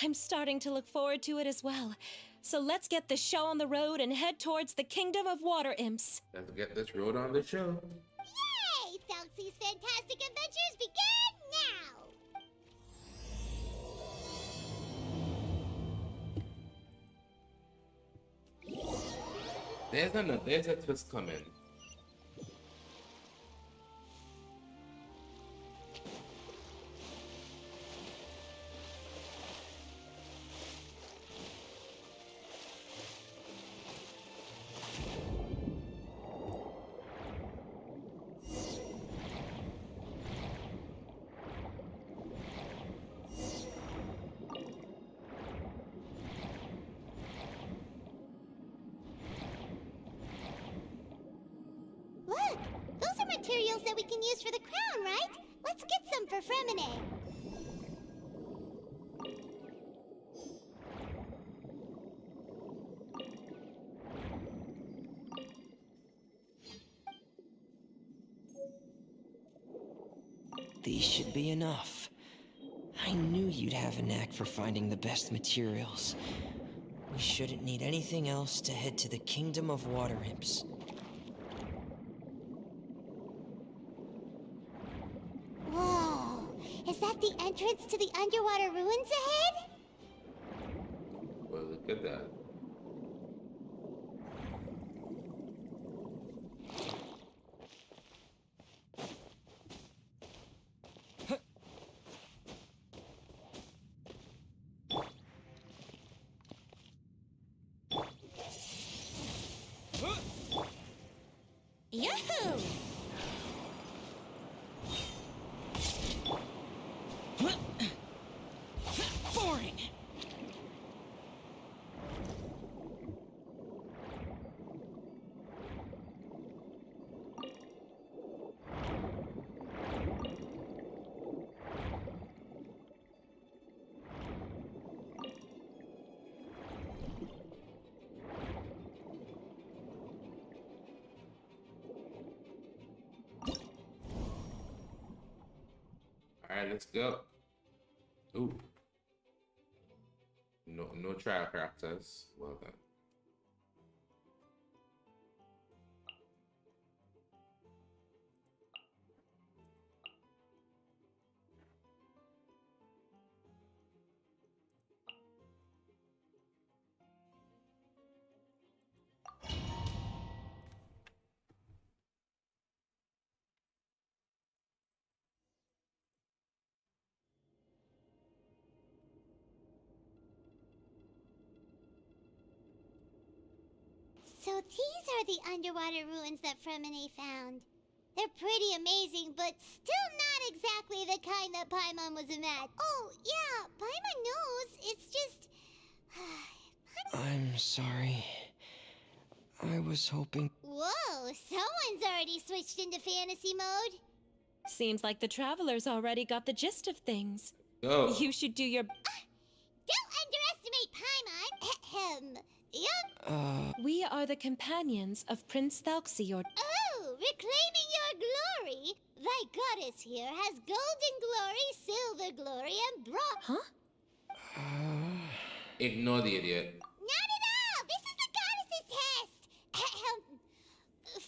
I'm starting to look forward to it as well. So let's get the show on the road and head towards the Kingdom of Water Imps. Let's get this road on the show. Yay! Thalxi's Fantastic Adventures begin now! There's a twist coming. Look! Those are materials that we can use for the crown, right? Let's get some for Fremine. These should be enough. I knew you'd have a knack for finding the best materials. We shouldn't need anything else to head to the Kingdom of Water Imps. Whoa! Is that the entrance to the underwater ruins ahead? Well, look at that. Yahoo! Boring! Alright, let's go. Ooh. No trial characters. Well done. So these are the underwater ruins that Fremine found. They're pretty amazing, but still not exactly the kind that Paimon was imagining. Oh, yeah, Paimon knows. It's just... I'm sorry. I was hoping... Whoa, someone's already switched into fantasy mode. Seems like the travelers already got the gist of things. Go. You should do your... Don't underestimate Paimon. Ahem. Yep. We are the companions of Prince Thalxior. Oh, reclaiming your glory. Thy goddess here has golden glory, silver glory, and bronze. Huh? Ignore the idiot. Not at all. This is the goddess's test. Ahem.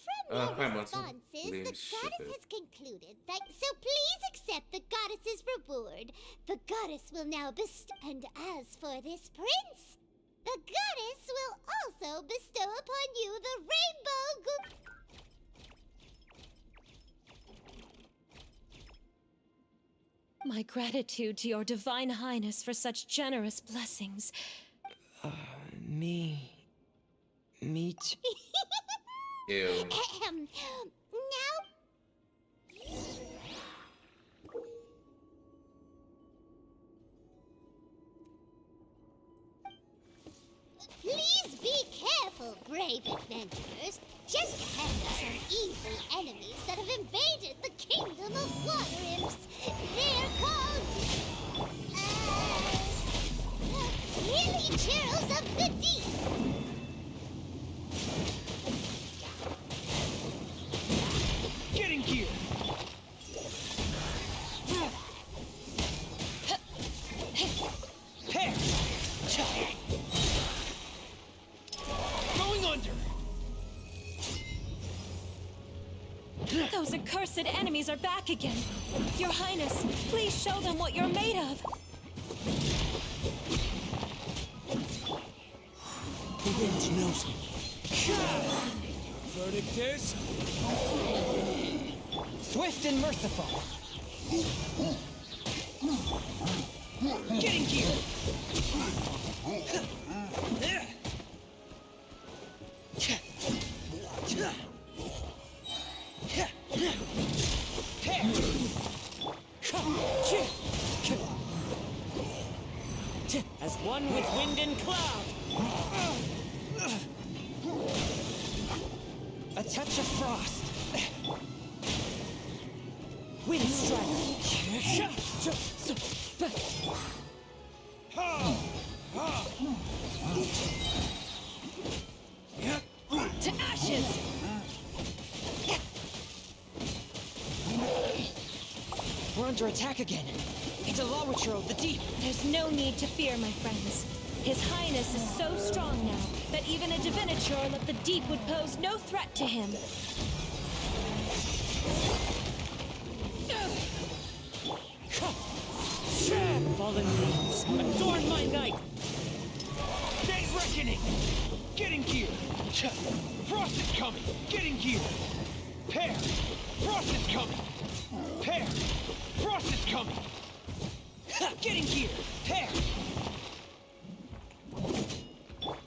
From your Paimon, some responses, lame the shit goddess there. has concluded that. So please accept the goddess's reward. The goddess will now bestow. And as for this prince, the goddess will also bestow upon you the rainbow. My gratitude to your divine highness for such generous blessings. Me too. Ew. Ahem. Now. Please be careful, brave adventurers. Just ahead are some evil enemies that have invaded the kingdom of water imps. They're called... Hilly Churls of the Deep. Get in gear! Pear! Going under! Those accursed enemies are back again. Your Highness, please show them what you're made of. The wind knows me. Verdict is... swift and merciful. Get in gear! As one with wind and cloud. A touch of frost. Wind strike. To ashes! We're under attack again. It's a Lawitcher of the deep. There's no need to fear, my friends. His Highness is so strong now that even a Diviniture of the deep would pose no threat to him. Fallen leaves, adorn my night. Day reckoning. Get in gear. Frost is coming. Get in gear. Pear. Frost is coming. Pear. Frost is coming. Get in gear. Pear.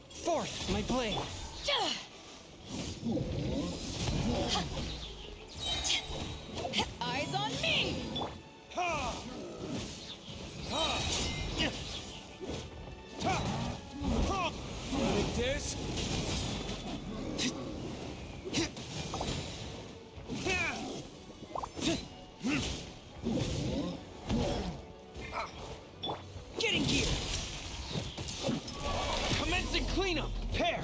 Forth, my blade. Eyes on me! Ha! Ha! Ta! Ha! Like this? Get in gear! Commencing cleanup! Pair!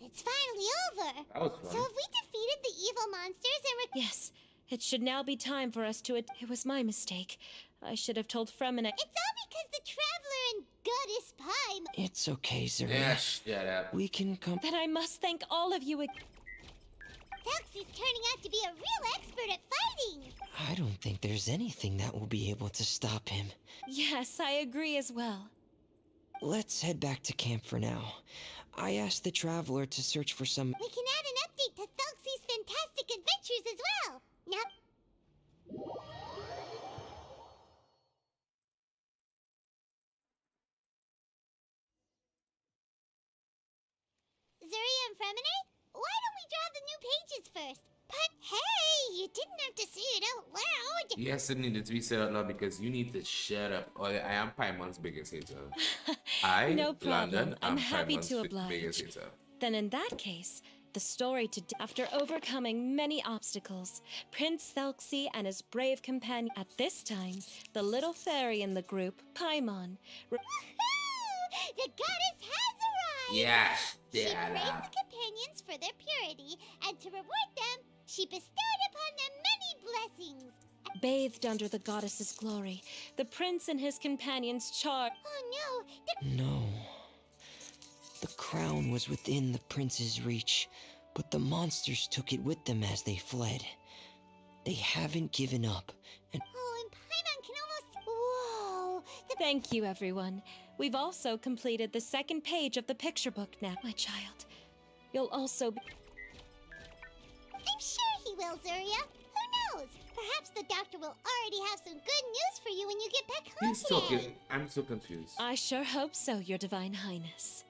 It's finally over. That was So fun. have we defeated the evil monsters and Yes, it should now be time for us to... It was my mistake. I should have told Fremina... It's all because the Traveler and Goddess Paimon... It's okay, Zeria. Yeah, shut up. We can come... That I must thank all of you... Thalxi's turning out to be a real expert at fighting. I don't think there's anything that will be able to stop him. Yes, I agree as well. Let's head back to camp for now. I asked the Traveler to search for some... We can add an update to Thalxi's fantastic adventures as well. Now, Fremine. Why don't we draw the new pages first? But hey, you didn't have to say it out loud. Yes, it needed to be said out loud because you need to shut up. Oh, I am Paimon's biggest hater. I, No problem. London, I'm am happy Paimon's to oblige. biggest hater. Then in that case, the story after overcoming many obstacles, Prince Thelxie and his brave companion at this time, the little fairy in the group, Paimon, Woohoo! The goddess has arrived! Yes, She praised Diana. the companions for their purity, and to reward them, she bestowed upon them many blessings. bathed under the goddess's glory, the prince and his companions charged. Oh no, No. The crown was within the prince's reach, but the monsters took it with them as they fled. They haven't given up, and oh, and Paimon can almost... Whoa! Thank you, everyone. We've also completed the second page of the picture book now, my child. You'll also be... I'm sure he will, Zuria. Who knows? Perhaps the doctor will already have some good news for you when you get back home. He's talking. I'm so confused. I sure hope so, Your Divine Highness.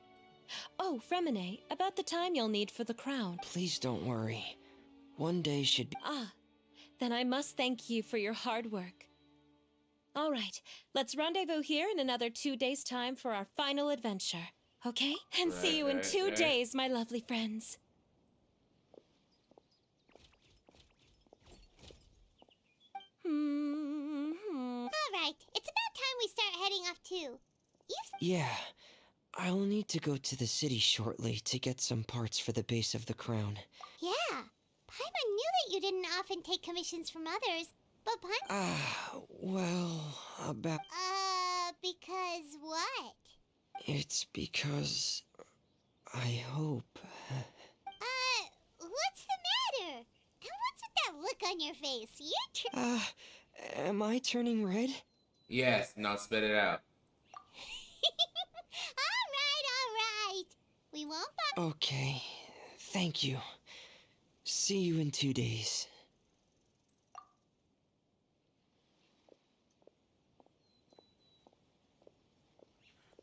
Oh, Fremine, about the time you'll need for the crown. please don't worry. One day should be. Ah, then I must thank you for your hard work. All right, let's rendezvous here in another 2 days' time for our final adventure. Okay? And see you in Right, 2 right. days, my lovely friends. All right, it's about time we start heading off too. Yeah. I'll need to go to the city shortly to get some parts for the base of the crown. Yeah, Paimon knew that you didn't often take commissions from others, but Well, about. because what? It's because. I hope. What's the matter? And what's with that look on your face? You're Am I turning red? Yes, now spit it out. all right. We won't bother. Okay. Thank you. See you in 2 days.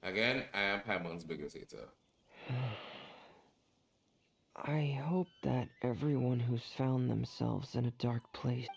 Again, I am Paimon's biggest hater. I hope that everyone who's found themselves in a dark place.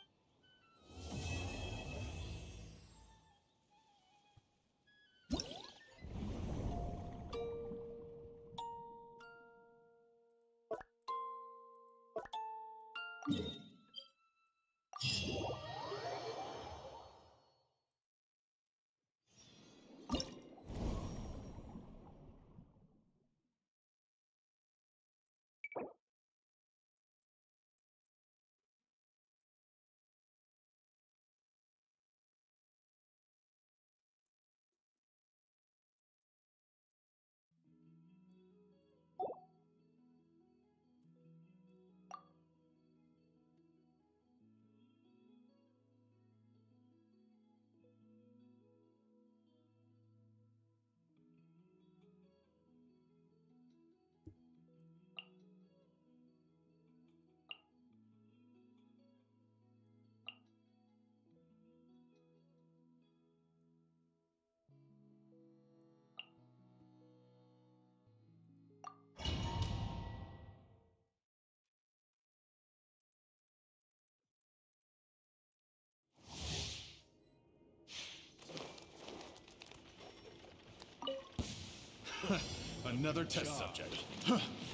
Another test subject.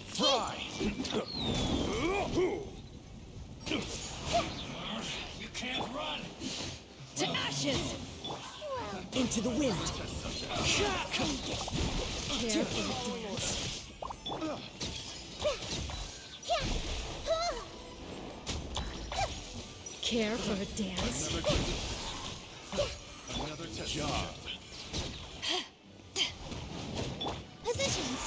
Fry! You can't run! To ashes! Into the wind. Care for a dance? Another test job. Positions.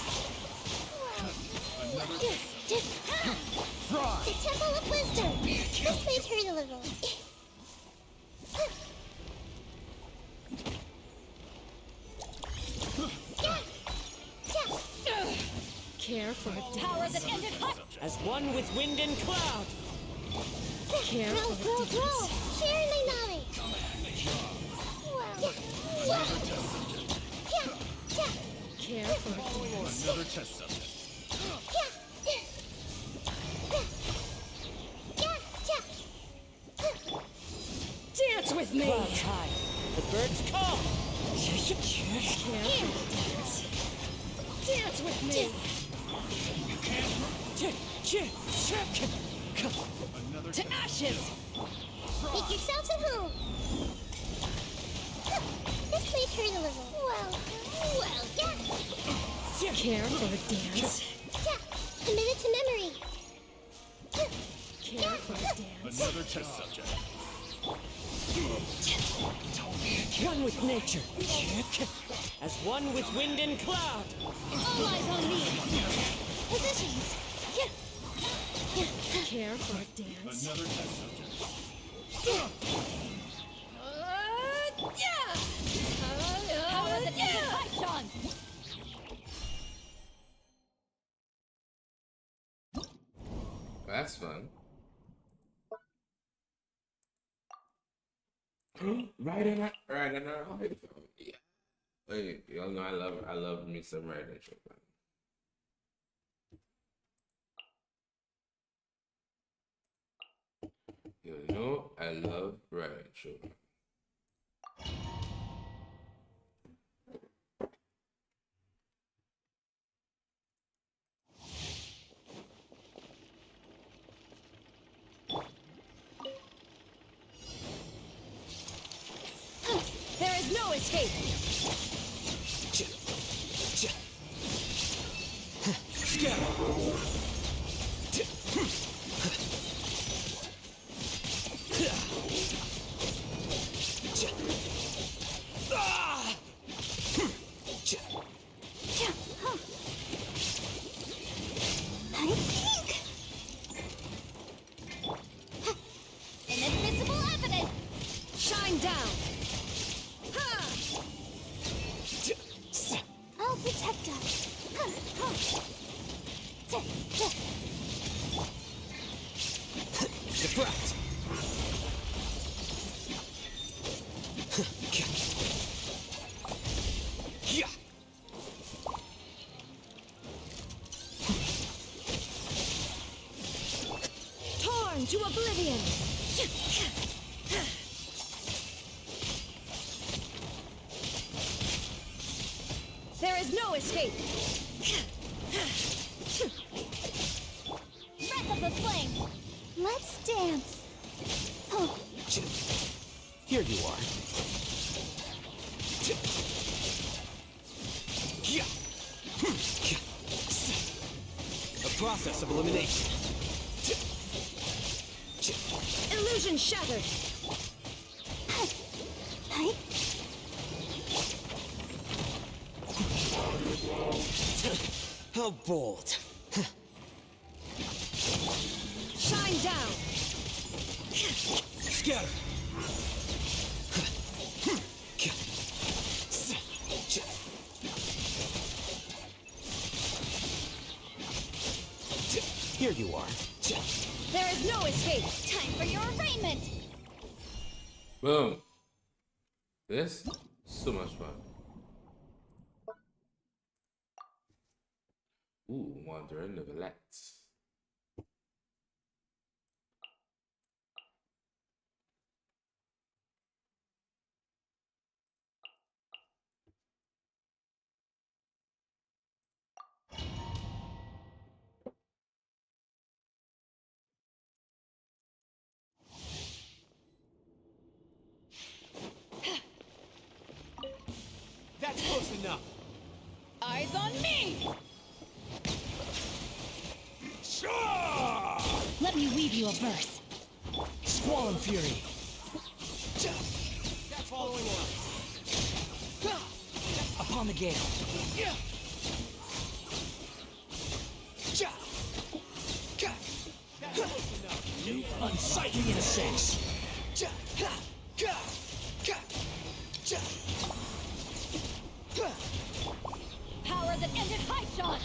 Fry! The Temple of Wisdom. This may hurt a little. Care for a power that ended hot. As one with wind and cloud. Care Roll, for roll, a dance. roll. Share my knowledge. Care for a dance. Another test subject. Bird's call. Dance with me. Another To ashes! Make yourselves at home. This may hurt a little. Well, yeah. Care for a dance. Yeah. Commit it to memory. Care for a dance. Another test subject. One with nature. As one with wind and cloud. All eyes on me. Positions. Yeah. Care for a dance. Another test subject. Power that ended Python. That's fun. Right in our life. Yeah. Hey, y'all know I love me some Raiden Chopin. You know I love Raiden Chopin. There is no escape! Inadmissible evidence. Shine down! I'll protect us. Deflect. Torn to oblivion! There is no escape! Breath of the flame. Let's dance. Oh, Here you are. A process of elimination. Illusion shattered! right? How bold. Shine down! Scatter. Here you are. There is no escape! Time for your arraignment. Boom. This so much fun. Ooh, Wandering Neverlet. That's close enough. Eyes on me! Let me weave you a verse. Squall and Fury. That's following on. Upon the gale. New unsightly insects. Power that ended Hyshon.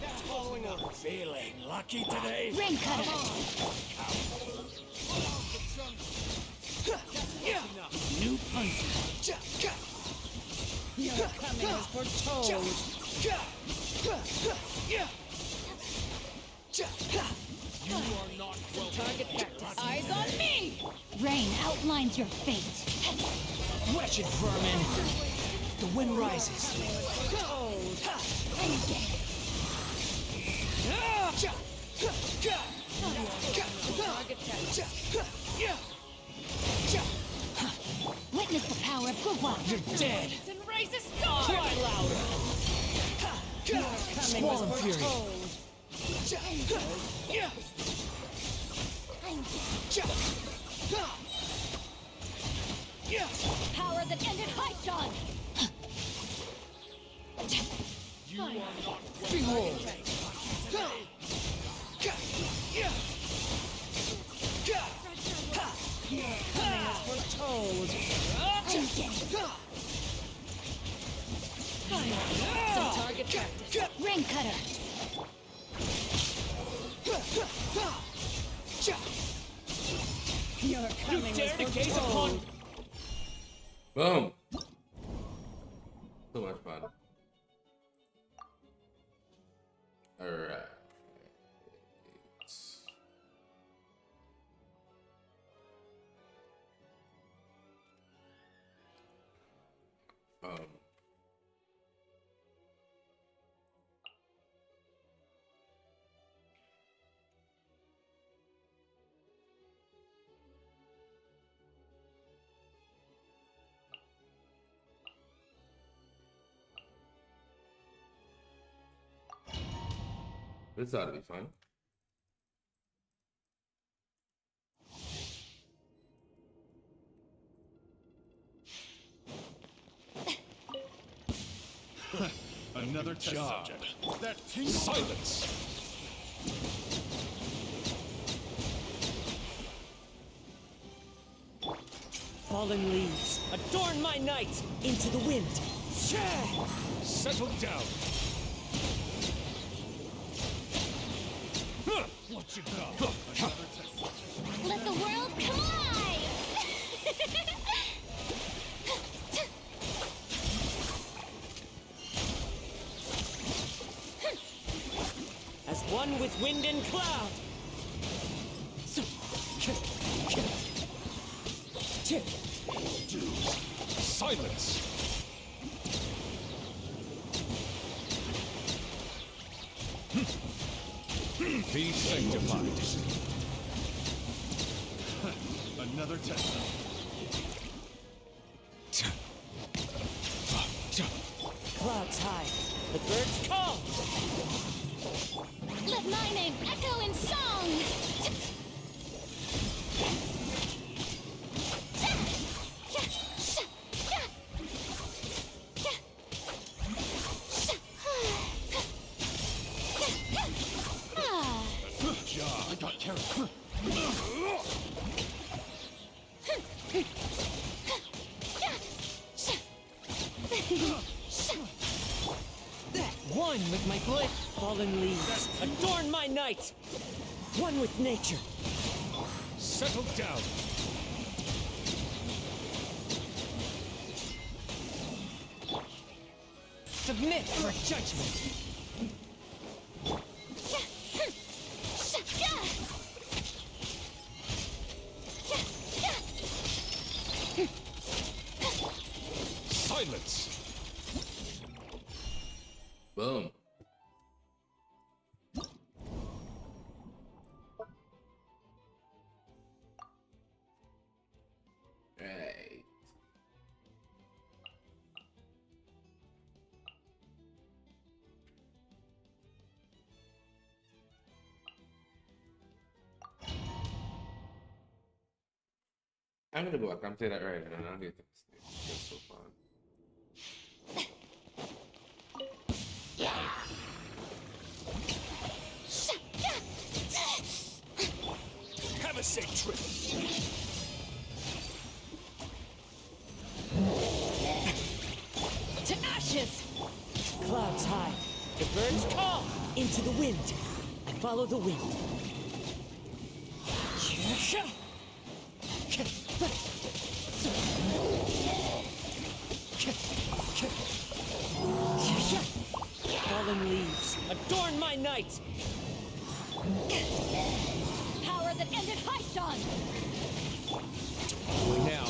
That's following on. Feeling lucky today? Rain cutter. New punch. Your coming is foretold. You are not welcome. Target practice. Eyes on me! Rain outlines your fate. Wretched vermin! The wind rises. Witness the power of Gugwa. You're dead! And raise a storm! Cry louder! Swollen fury! Power that ended Haishan. You are not Behold! Some target practice. Ring cutter. You're You dare to gaze upon... Boom. So much fun. Alright. This ought to be fun. another test subject. That tingle. Silence! Fallen leaves, adorn my night into the wind. Settle down! What you got? Another test subject. Let the world come alive. As one with wind and cloud. Silence! Be sanctified. Another test subject. Clouds high, the birds call. Let my name echo in song. Good job. I got carried. One with my blade. Fallen leaves, adorn my night. One with nature. Settle down! Submit for judgment. Silence! Boom. Right. I'm gonna go back. I'm saying that right now. I'm getting it's so fun. Have a safe trip! To ashes! Clouds high, the birds call. Into the wind. I follow the wind. Fallen leaves, adorn my night. Power that ended Hyson! Now.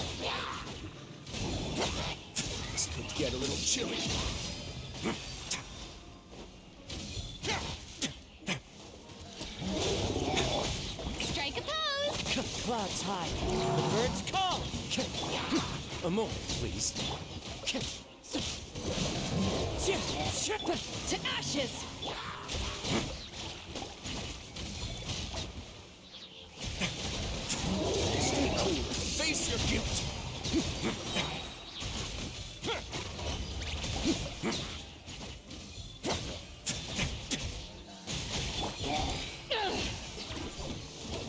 This could get a little chilly. Strike a pose! Clouds high. The birds call. A moment, please. To ashes! Stay cool. Face your guilt.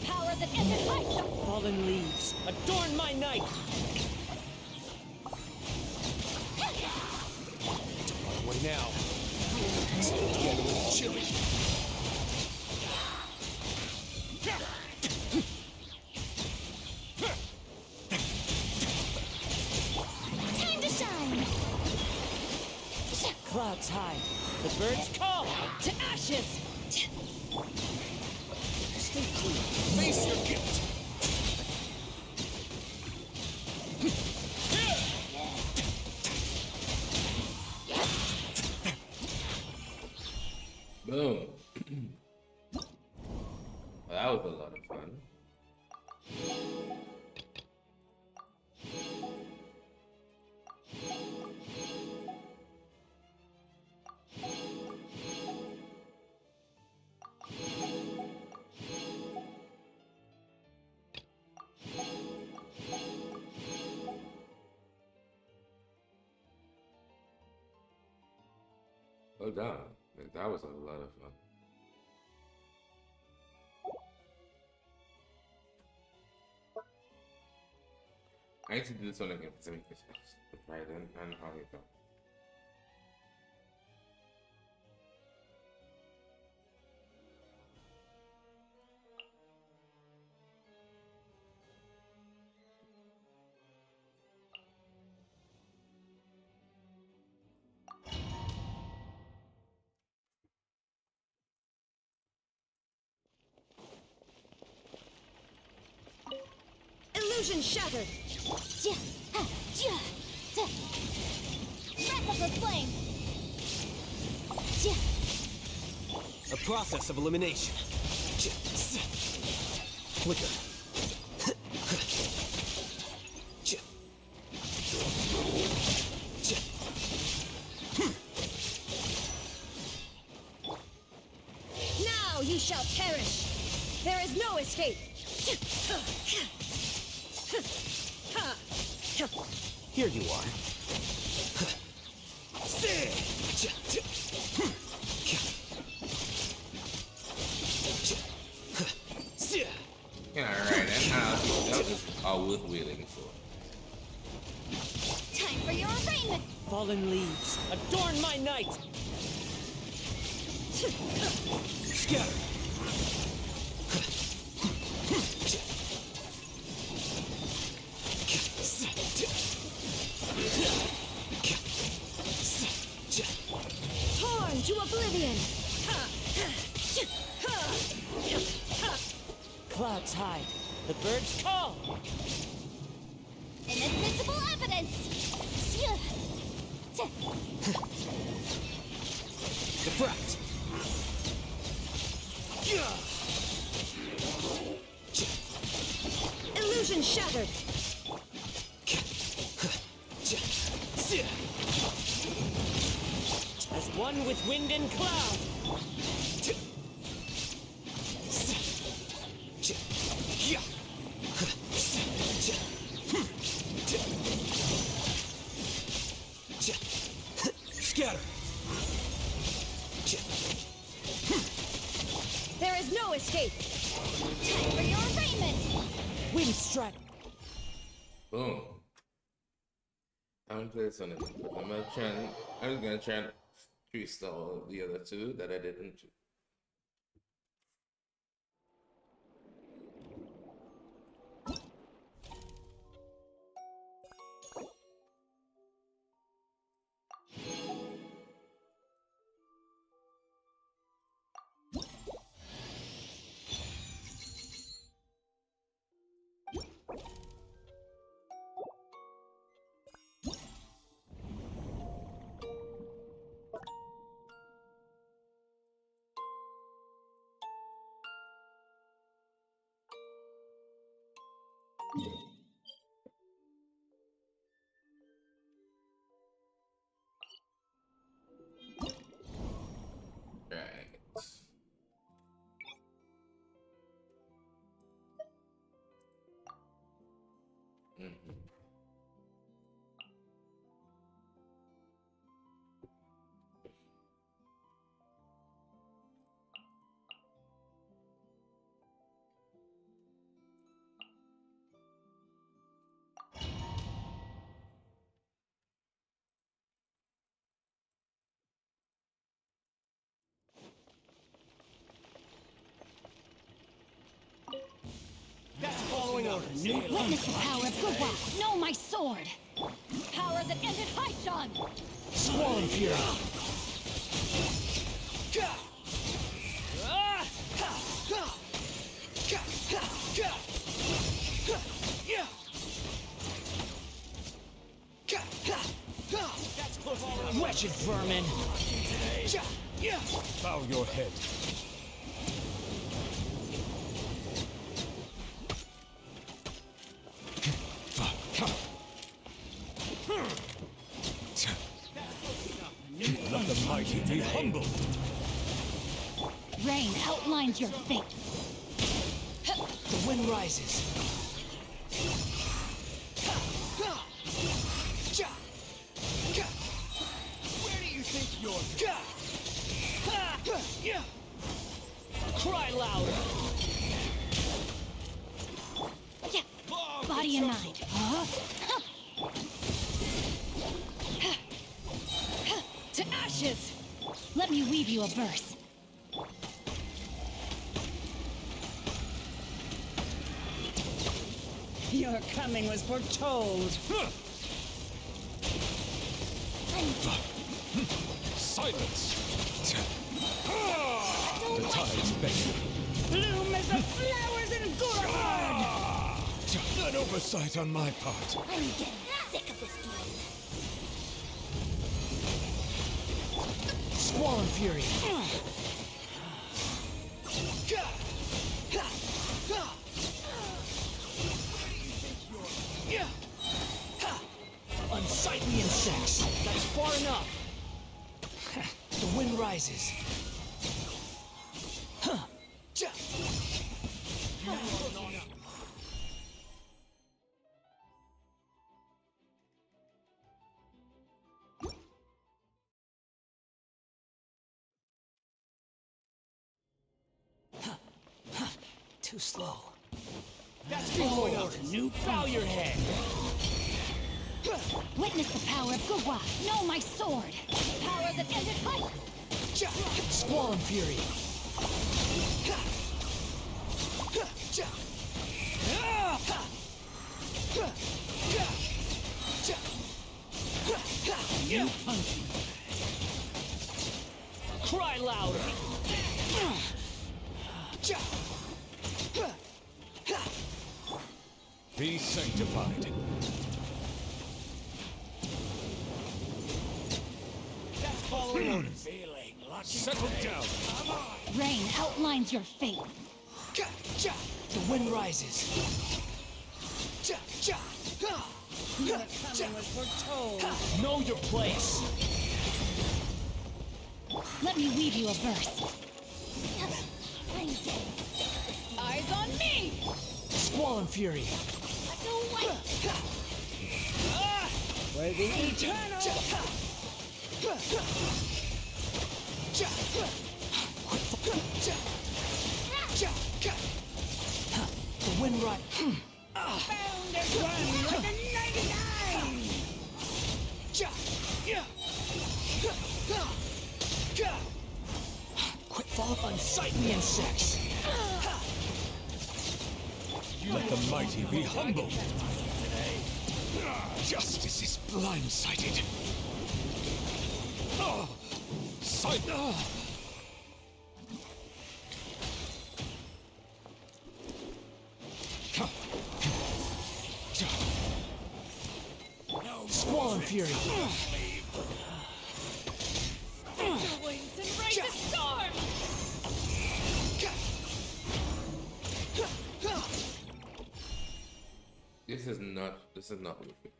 Power that ended Hyson! Fallen leaves, adorn my night. What now? This could get a little chilly. Time to shine! Clouds high. The birds call. To ashes! Stay cool. Face your guilt. Boom. Well, that was a lot of fun. Well done. That was a lot of fun. I need to do this one again to make this right and how you go. Illusion shattered! Wrap up the flame! A process of elimination. Flicker. Now you shall perish! There is no escape! Here you are. Yeah, alright, and that was worth waiting for. Time for your arraignment! Fallen leaves, adorn my night. Scatter. Torn to oblivion! Clouds hide. The birds call. Inadmissible evidence! Defract. Illusion shattered! As one with wind and cloud. Scatter. There is no escape! Time for your arraignment! Wind strike. Boom. I'm gonna play this one again, but I was gonna try and freestyle the other two that I didn't. Witness the power of Gurwa. Know my sword. Power that ended Haishan. Squall Fury. Wretched vermin. Bow your head. Let the mighty be humbled. Rain outlines your fate. The wind rises. Where do you think you're? Cry louder. Yeah. Body and mind. To ashes! Let me weave you a verse. Your coming was foretold. Silence! The tide's beckon. Bloom as the flowers in Gurahad! An oversight on my part. I'm getting sick of this game. Squall Fury. Unsightly insects. That's far enough. The wind rises. Too slow. That's forward. New bow your head. Witness the power of Gurwa. Know my sword. Power that ended Haishan. Squall Fury. New punch. Cry louder. Be sanctified. Following orders. Feeling lucky. Settle down. Rain outlines your fate. The wind rises. Your coming was foretold. Know your place. Let me weave you a verse. I'm getting Eyes on me! Squall Fury. no way. For the eternal. The wind rises. Bound as one like a 99! Quit falling. Unsightly insects. Let the mighty be humbled. Justice is blindsided. Silence. Squall Fury. Winds embrace the storm! This is not worth it.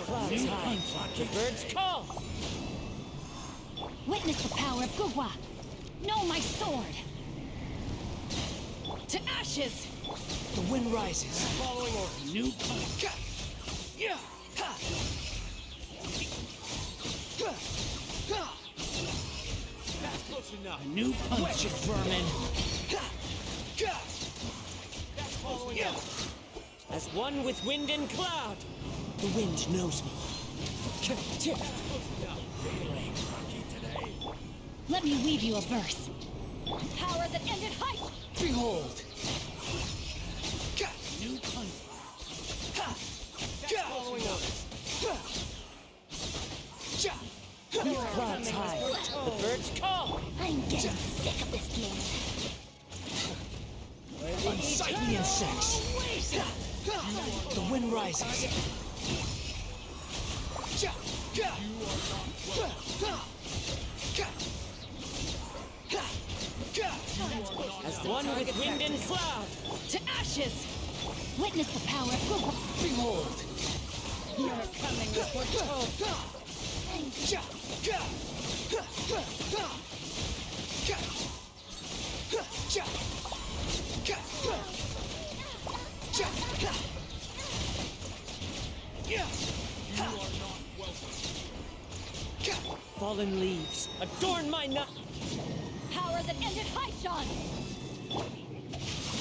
Clouds high. The birds call. Witness the power of Gugwa. Know my sword. To ashes! The wind rises. Following orders. New punch. Yeah. Ha. That's close enough. A new punch. Wretched vermin. That's following orders. As one with wind and cloud. The wind knows me. Let me weave you a verse. Power that ended height! Behold. New punch. That's following orders. Clouds high. The birds call. I'm getting sick of this game. Unsightly insects. The wind rises. As one with wind and cloud. To ashes! Witness the power of Gugwa. Behold. Your coming was foretold. Fallen leaves adorn my night. Power that ended Haishan!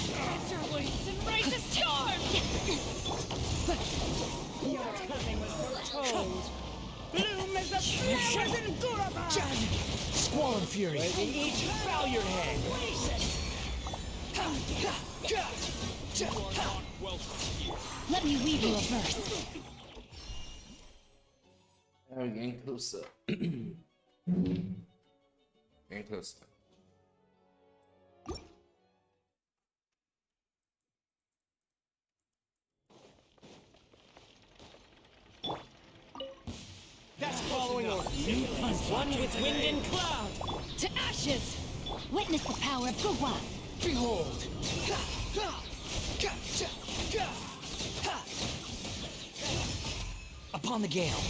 Spread your wings and raise a storm! Your coming was foretold. Bloom as the flowers in Guraban. Squall and fury. Each bow your head. Let me weave you a verse. We're getting closer. Getting closer. That's following orders. New punch. One with wind and cloud. To ashes! Witness the power of Gugwa. Behold. Upon the gale.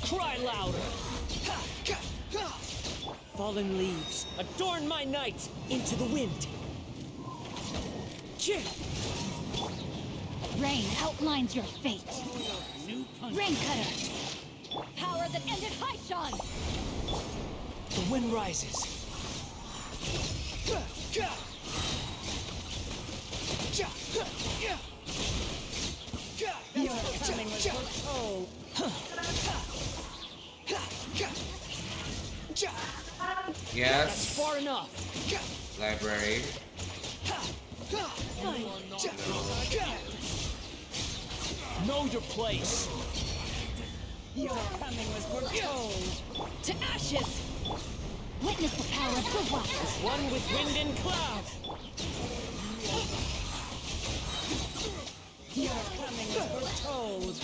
Cry louder. Fallen leaves adorn my night into the wind. Rain outlines your fate. New punch. Rain cutter! Power that ended Haishan! The wind rises. Your coming was foretold. Yes. Far enough. Library. Know your place. Your coming was foretold. To ashes! Witness the power of Gugwa. One with wind and cloud. Your coming was foretold.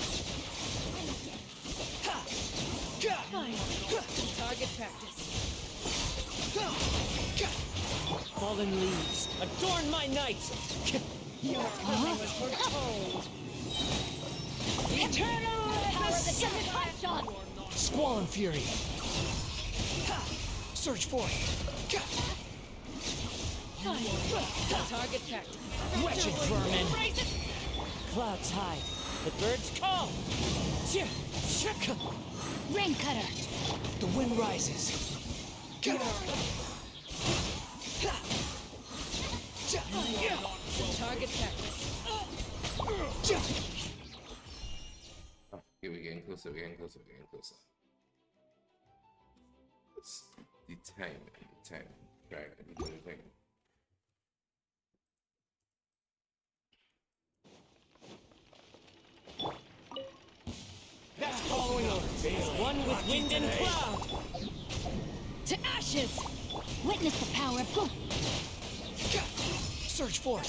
Target practice. Fallen leaves adorn my night. Your coming was foretold. Eternal power that ended Haishan! Squall and fury. Search for it. Target practice. Wretched vermin. Clouds high. The birds call. Rain cutter! The wind rises. Target practice. Okay, we're getting closer, we're getting closer, we're getting closer. It's the time. Right, let me do the thing. That's following orders. One with wind and cloud. To ashes! Witness the power of Gugwa. Search for it.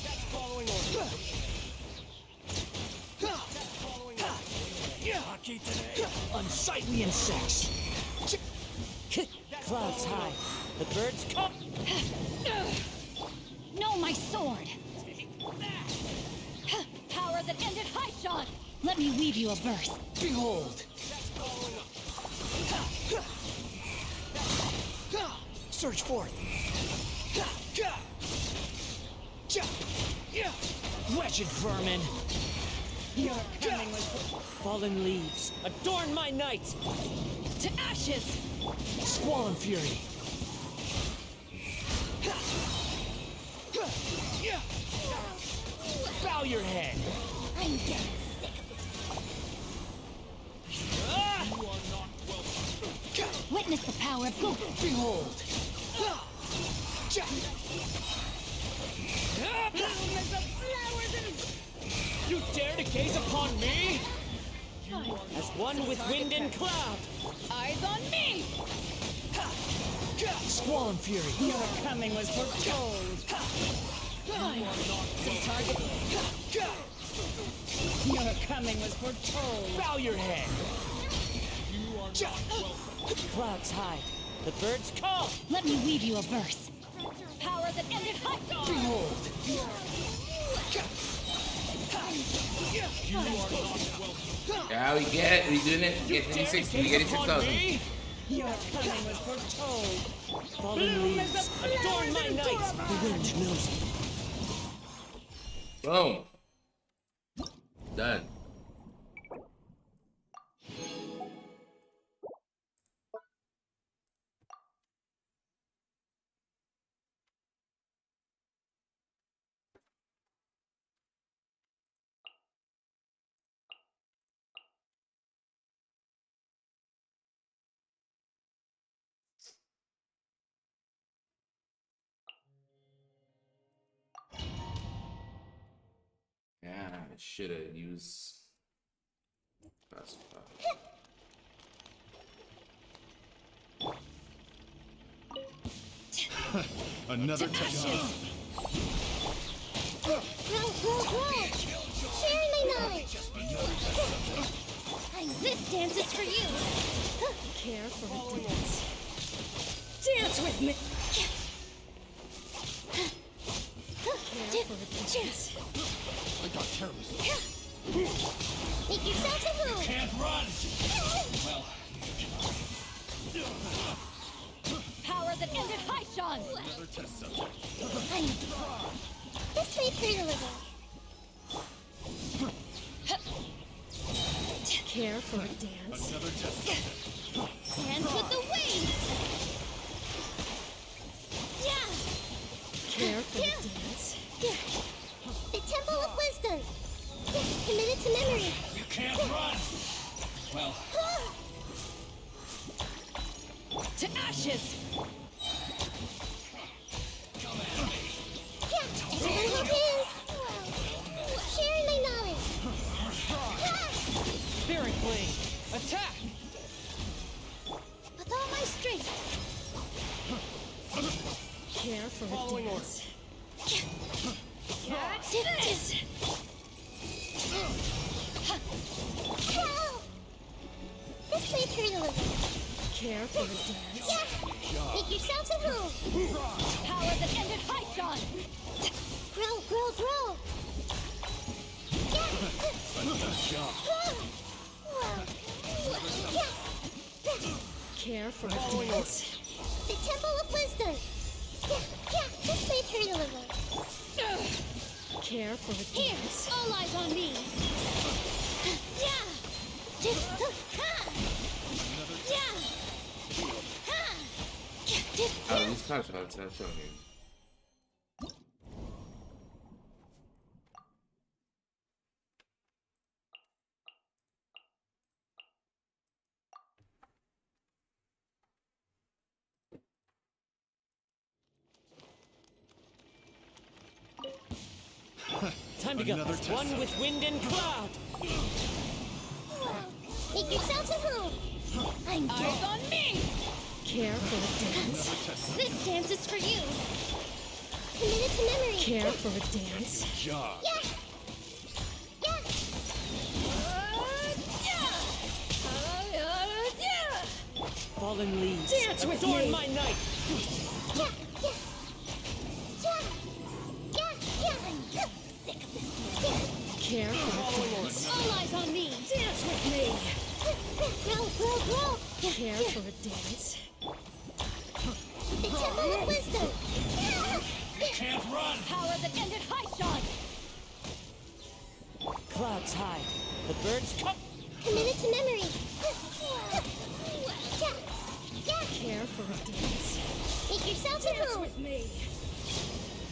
That's following orders. Unsightly insects. Clouds high. The birds come. Know my sword! Power that ended Haishan! Let me weave you a verse. Behold! Search forth! Wretched vermin! Your coming was Fallen leaves, adorn my night! To ashes! Squall fury! Bow your head! I'm getting sick of it. Witness the power of Gugu! Behold! bloom as the flowers and You dare to gaze upon me? As one with wind and cloud! Eyes on me! Squall fury! your coming was foretold. Target. Your coming was foretold. Bow your head! Clouds hide, the birds call! Let me weave you a verse. Power that ended Haishan! Behold! Yeah, we get it. We doing it. Get 36. We get it 6,000. Your coming was foretold. Fallen Bloom as the leaves, adorn my flowers and night! Gurama. The wind knows me. Boom. Done. Yeah, I should have used. That's Another test. Grow, grow, grow! Share my knowledge! This dance is for you! Care for a dance. Dance with me! Care for a dance. I got careless. Make yourselves at home! Can't run! Power that ended Haishan! Another test subject. This way through the river. Care for a dance. Another test subject. Dance with the waves! Yeah! Care for a dance. Yeah. The Temple of Wisdom! Yeah. Committed to memory! You can't run! Well, To ashes! Yeah! Everyone hold hands! Sharing my knowledge! Yeah. Spirit Blade, attack! With all my strength! Care for a Following dance. Catch this! Wow! This way through the river. Care for a dance. Yeah! Make yourselves at home! Power that ended Haishan! Grow, grow, grow! Yeah! Yeah! Care for a dance. The Temple of Wisdom! Yeah, this way through the river. Care for a Here, dance. all eyes on me! Yeah! Yeah! Oh, these cards are showing me. Time to go. Another test One with wind and cloud! Make yourselves at home! I'm Eyes on me! Care for a dance. another test This dance is for you! Committed to memory! Care for a dance. job. Yeah! Yeah! Fallen leaves, Dance with adorn me. my night! Yeah! Yeah! Yeah! Yeah! Yeah! I'm sick Care for a dance. All eyes on me. Dance with me. Grow. Care for a dance. The Temple of Wisdom. Can't run! Power that ended high shot. Clouds high. The birds come. Committed to memory. Care for a dance. Make yourself at Dance home. with me.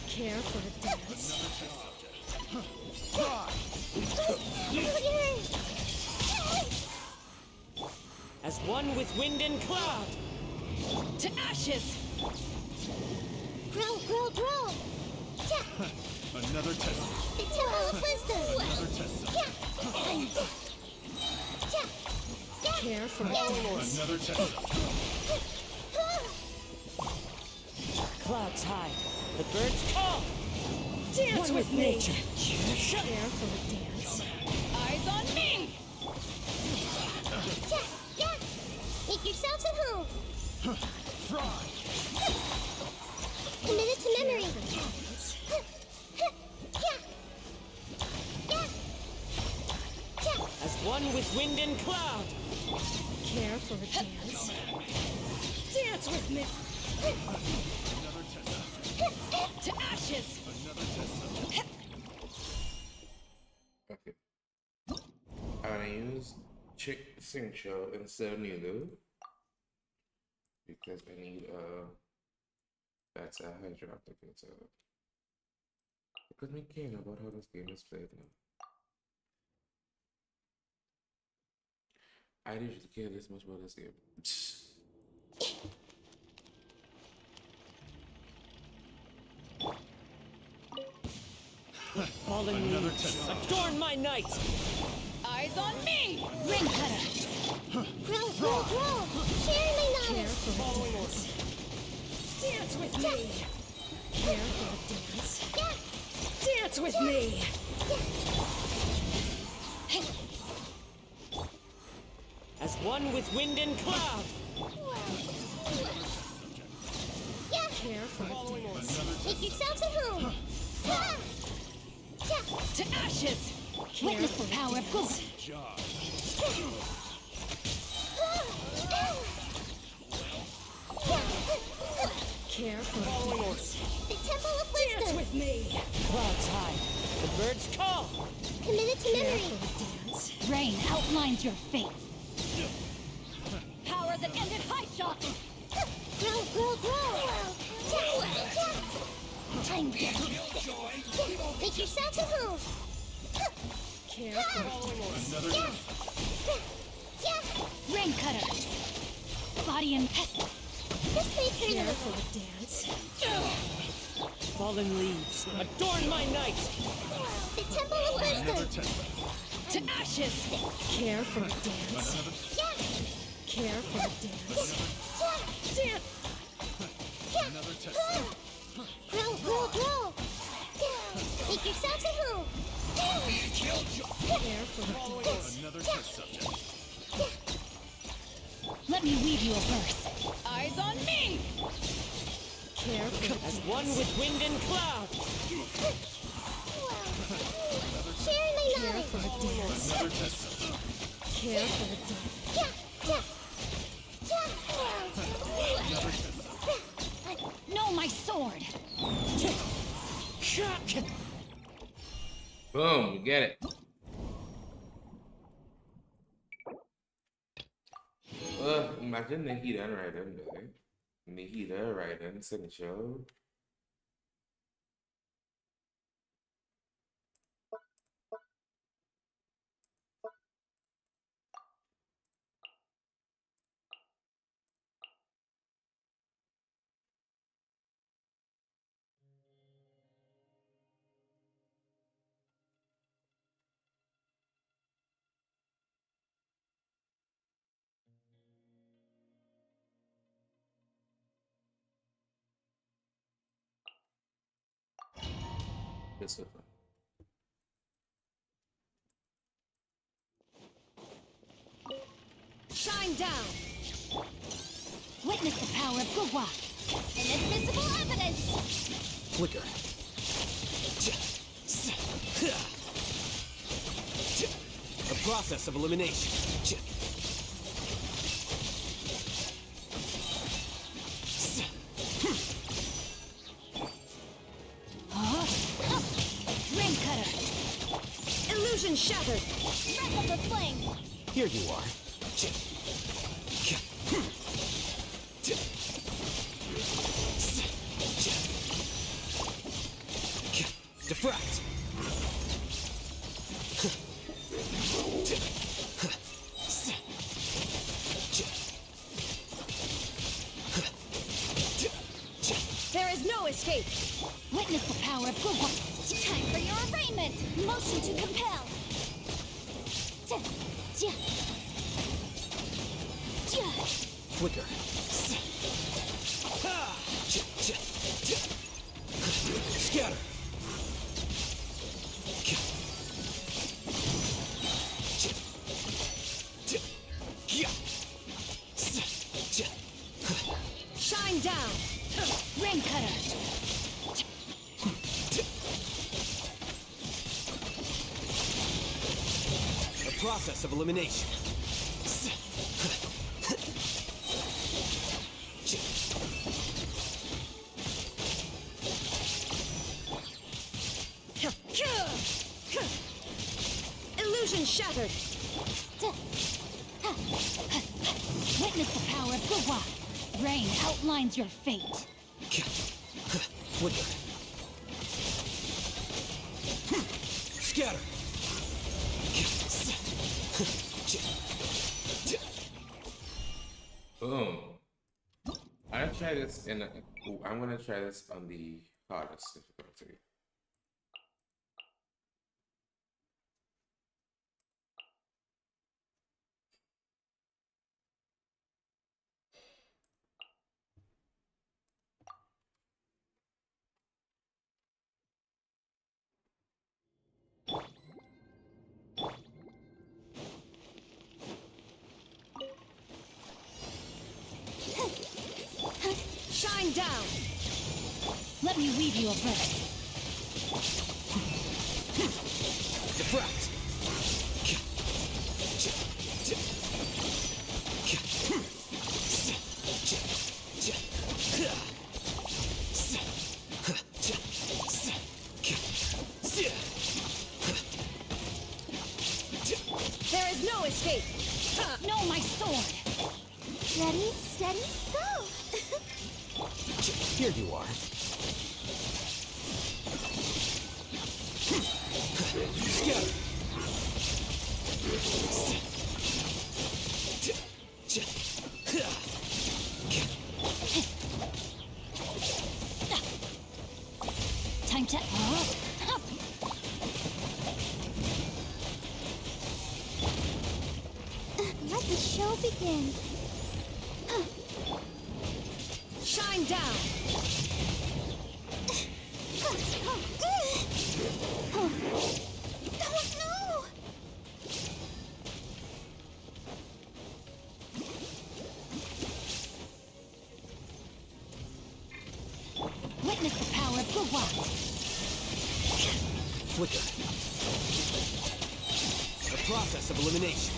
Care for a dance. As one with wind and cloud. To ashes. Grow. Another test. The Temple of Wisdom. Another test. Care for a dance. Another test. Clouds high. The birds call. Dance with nature. Care for a dance. Eyes on me. Make yourselves at home. Fry! Committed to memory. As one with wind and cloud. Care for a dance. Dance with me. To ashes. Okay. I'm gonna use Chick Cincho instead of Nulu because I need that's a hydro applicator. Because me care about how this game is played now. I didn't usually care this much about this game. Fallen Another leaves. test. Adorn my night. Eyes on me. Ring cutter. Grow. Share my Care knowledge. for a dance. Dance with me. Care for a dance. Dance with me. As one with wind and cloud. Care for a dance. Make yourselves at home. To ashes. Care Witness for the a power of dance. good. Care for a dance. The Temple of Dance Wisdom. with me. Clouds high. The birds call. Committed to Care memory. for a dance. Rain outlines your fate. Power that ended high shot. Grow. Time to make yourselves at home. Care for a dance. Another test. Ring cutter. Body and This may turn a Care little. for a dance. Fallen leaves. Adorn my night. The Temple of Another Wisdom. test. to ashes. Care for a dance. Care for a dance. Dance. Another test. Grow. Make yourselves at home. Care for a dance. Another test subject. Let me weave you a verse. Eyes on me! Care for a As dance. one with wind and cloud. Sharing my Care knowledge. for a dance. Another test subject. Care for a dance. No, my sword! Boom, you get it. Imagine Nikita Raiden, boy. Nikita Raiden, Cincho. This is fun. Shine down! Witness the power of Gugwa! Inadmissible evidence! Flicker. process of elimination. Ring cutter. Illusion shattered. Breath of the flame. Here you are. Diffract. There is no escape. Witness the power of Gugwa. Time for your arraignment. Motion to compel. Flicker. Scatter. Shine down. Ring cutter. The process of elimination. Illusion shattered. Witness the power of Gugwa. Rain outlines your fate. Flicker. Scatter. Boom. I'm gonna try this in. I'm gonna try this on the hardest difficulty. Shine down. Let me weave you a verse. Diffract. There is no escape. No, my sword. Ready, steady, go! Here you are. Scatter. Time to... Let the show begin. Shine down. Oh no! Witness the power of Gugwa. Flicker. The process of elimination.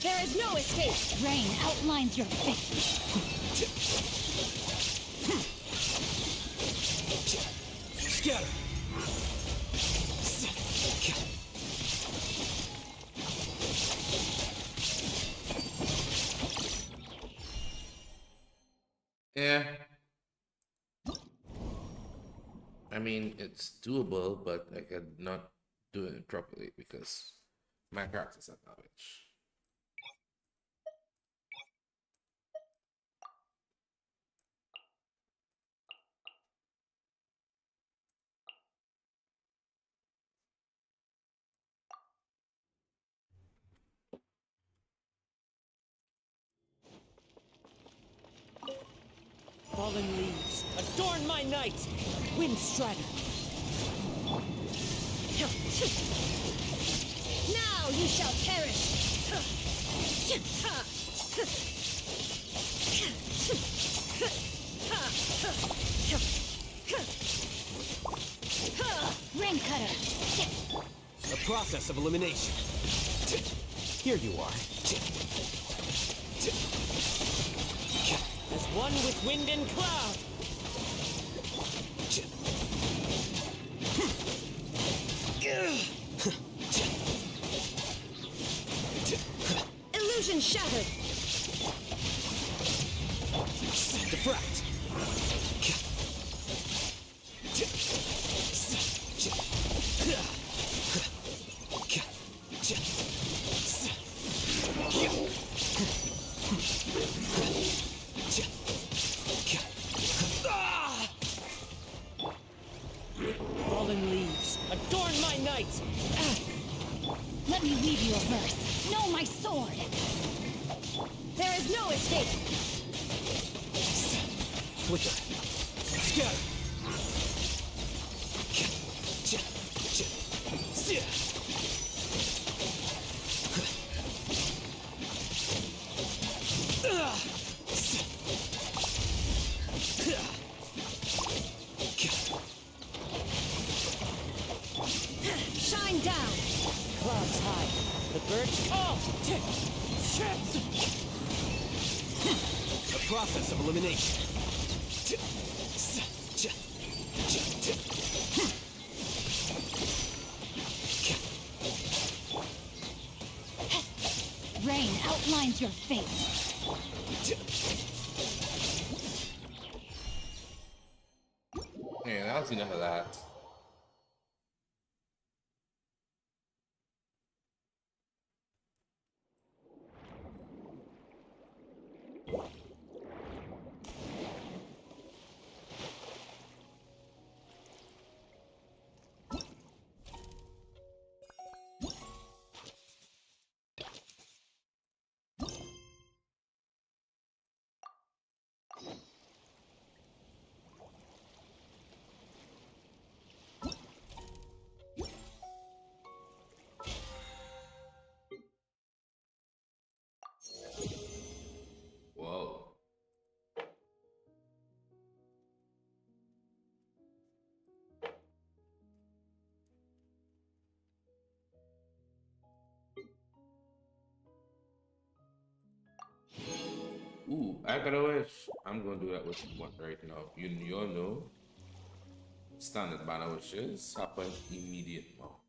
There is no escape. Rain outlines your fate. Scatter. Yeah. I mean, it's doable, but I could not do it properly because my character's at knowledge. Fallen leaves, adorn my night! Wind Strider! Now you shall perish! Rain cutter! A process of elimination. Here you are. As one with wind and cloud! Illusion shattered! Diffract. Fallen leaves, adorn my night! Let me weave you a verse. Know my sword! There is no escape! Flicker. Scatter. Shine down! Clouds high, the birds call! A process of elimination. Rain outlines your fate. Man, that was enough of that. Whoa. Ooh, I got a wish. I'm gonna do that with one right now. You all know standard banner wishes happen immediate now.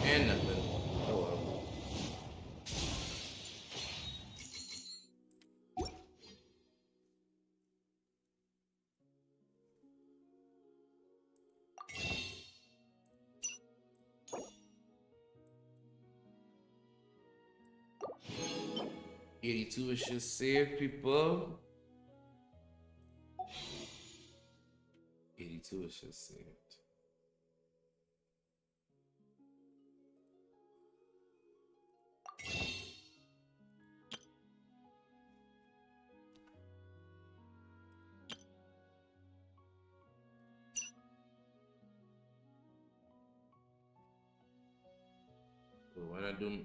And nothing. Oh well. $82 wishes saved, people. 82 wishes saved. So when I do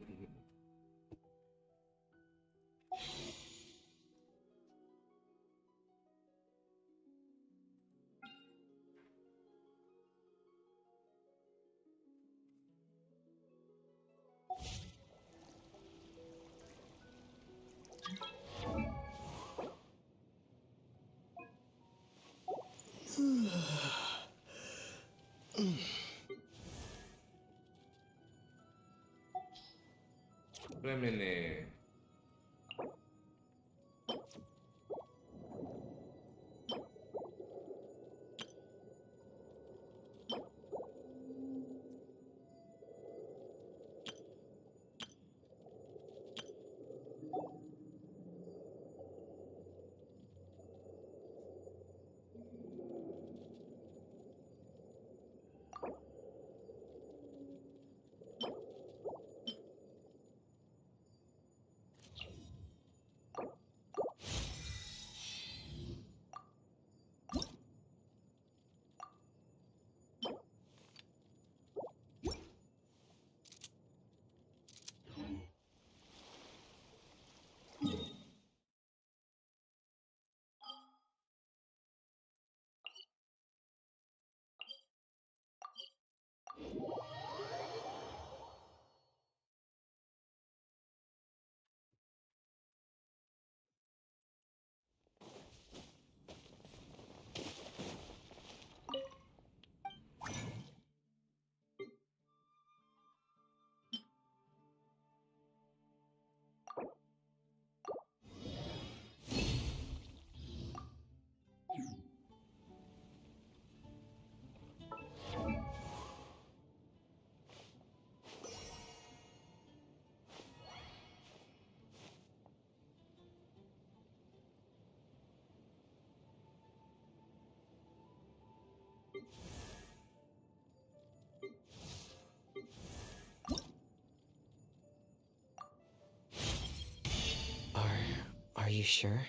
Remini. Are you sure?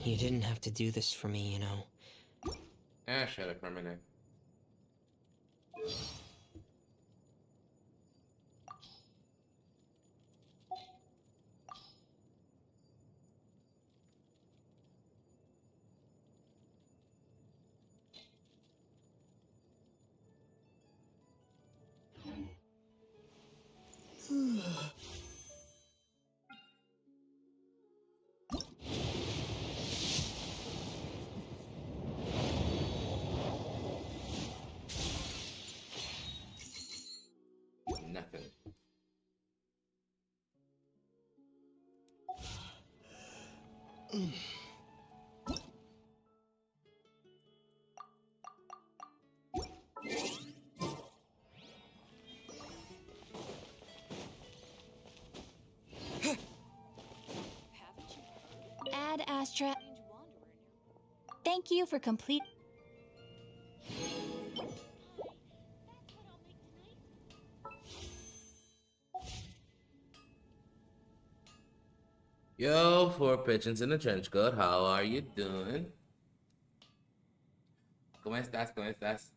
You didn't have to do this for me, you know. Ah, shut up for a minute. Nothing. Ad Astra. Thank you for complete. Yo, four pigeons in a trench coat. How are you doing? ¿Cómo estás? ¿Cómo estás?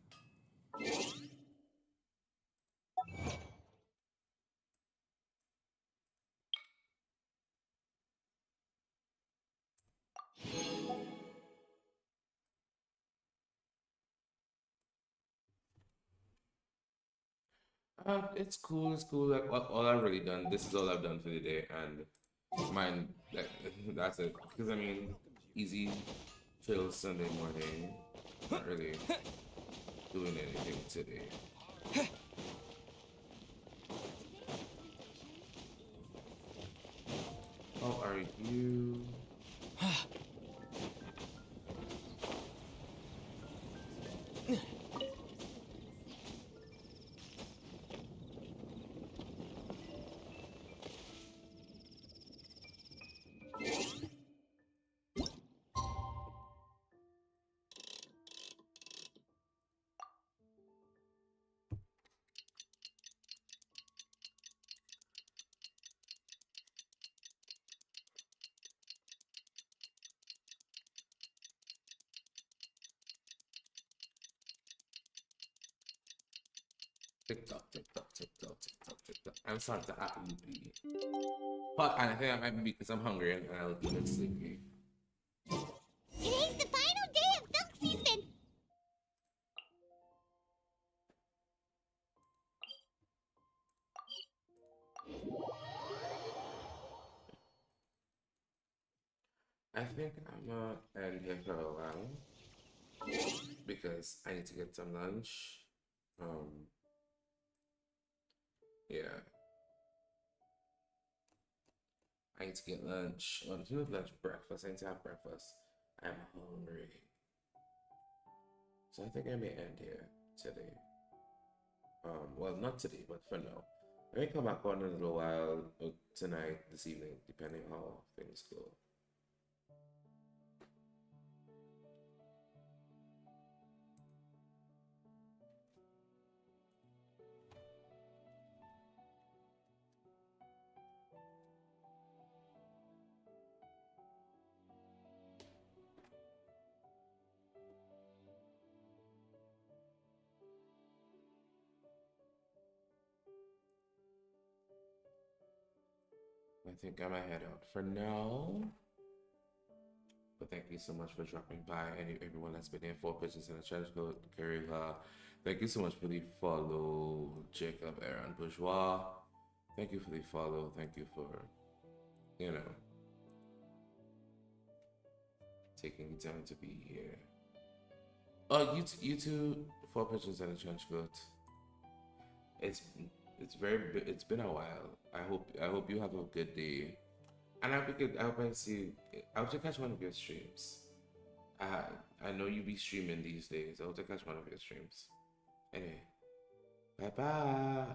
It's cool. It's cool. Like all I've really done. This is all I've done for the day, and mine. That's it. Because I mean, easy, chill Sunday morning. Not really doing anything today. How are you? TikTok, TikTok, TikTok, TikTok, TikTok. I'm starting to absolutely be. But and I think I might be because I'm hungry and I look a bit sleepy. Today's the final day of dunk season. I think I'm gonna end here for a while because I need to get some lunch. Yeah, I need to get lunch. Well, not lunch, breakfast. I need to have breakfast. I'm hungry, so I think I may end here today. Well, not today, but for now. I may come back on in a little while tonight, this evening, depending how things go. I think I might head out for now. But thank you so much for dropping by, and everyone that's been in four pitches in the trench coat, Karila. Thank you so much for the follow, Jacob Aaron Bourgeois. Thank you for the follow. Thank you for, you know, taking the time to be here. Oh, you two, four pitches in a trench coat. It's It's been a while. I hope you have a good day, and I hope I see you. I hope to catch one of your streams. I know you be streaming these days. I hope to catch one of your streams. Anyway, bye bye.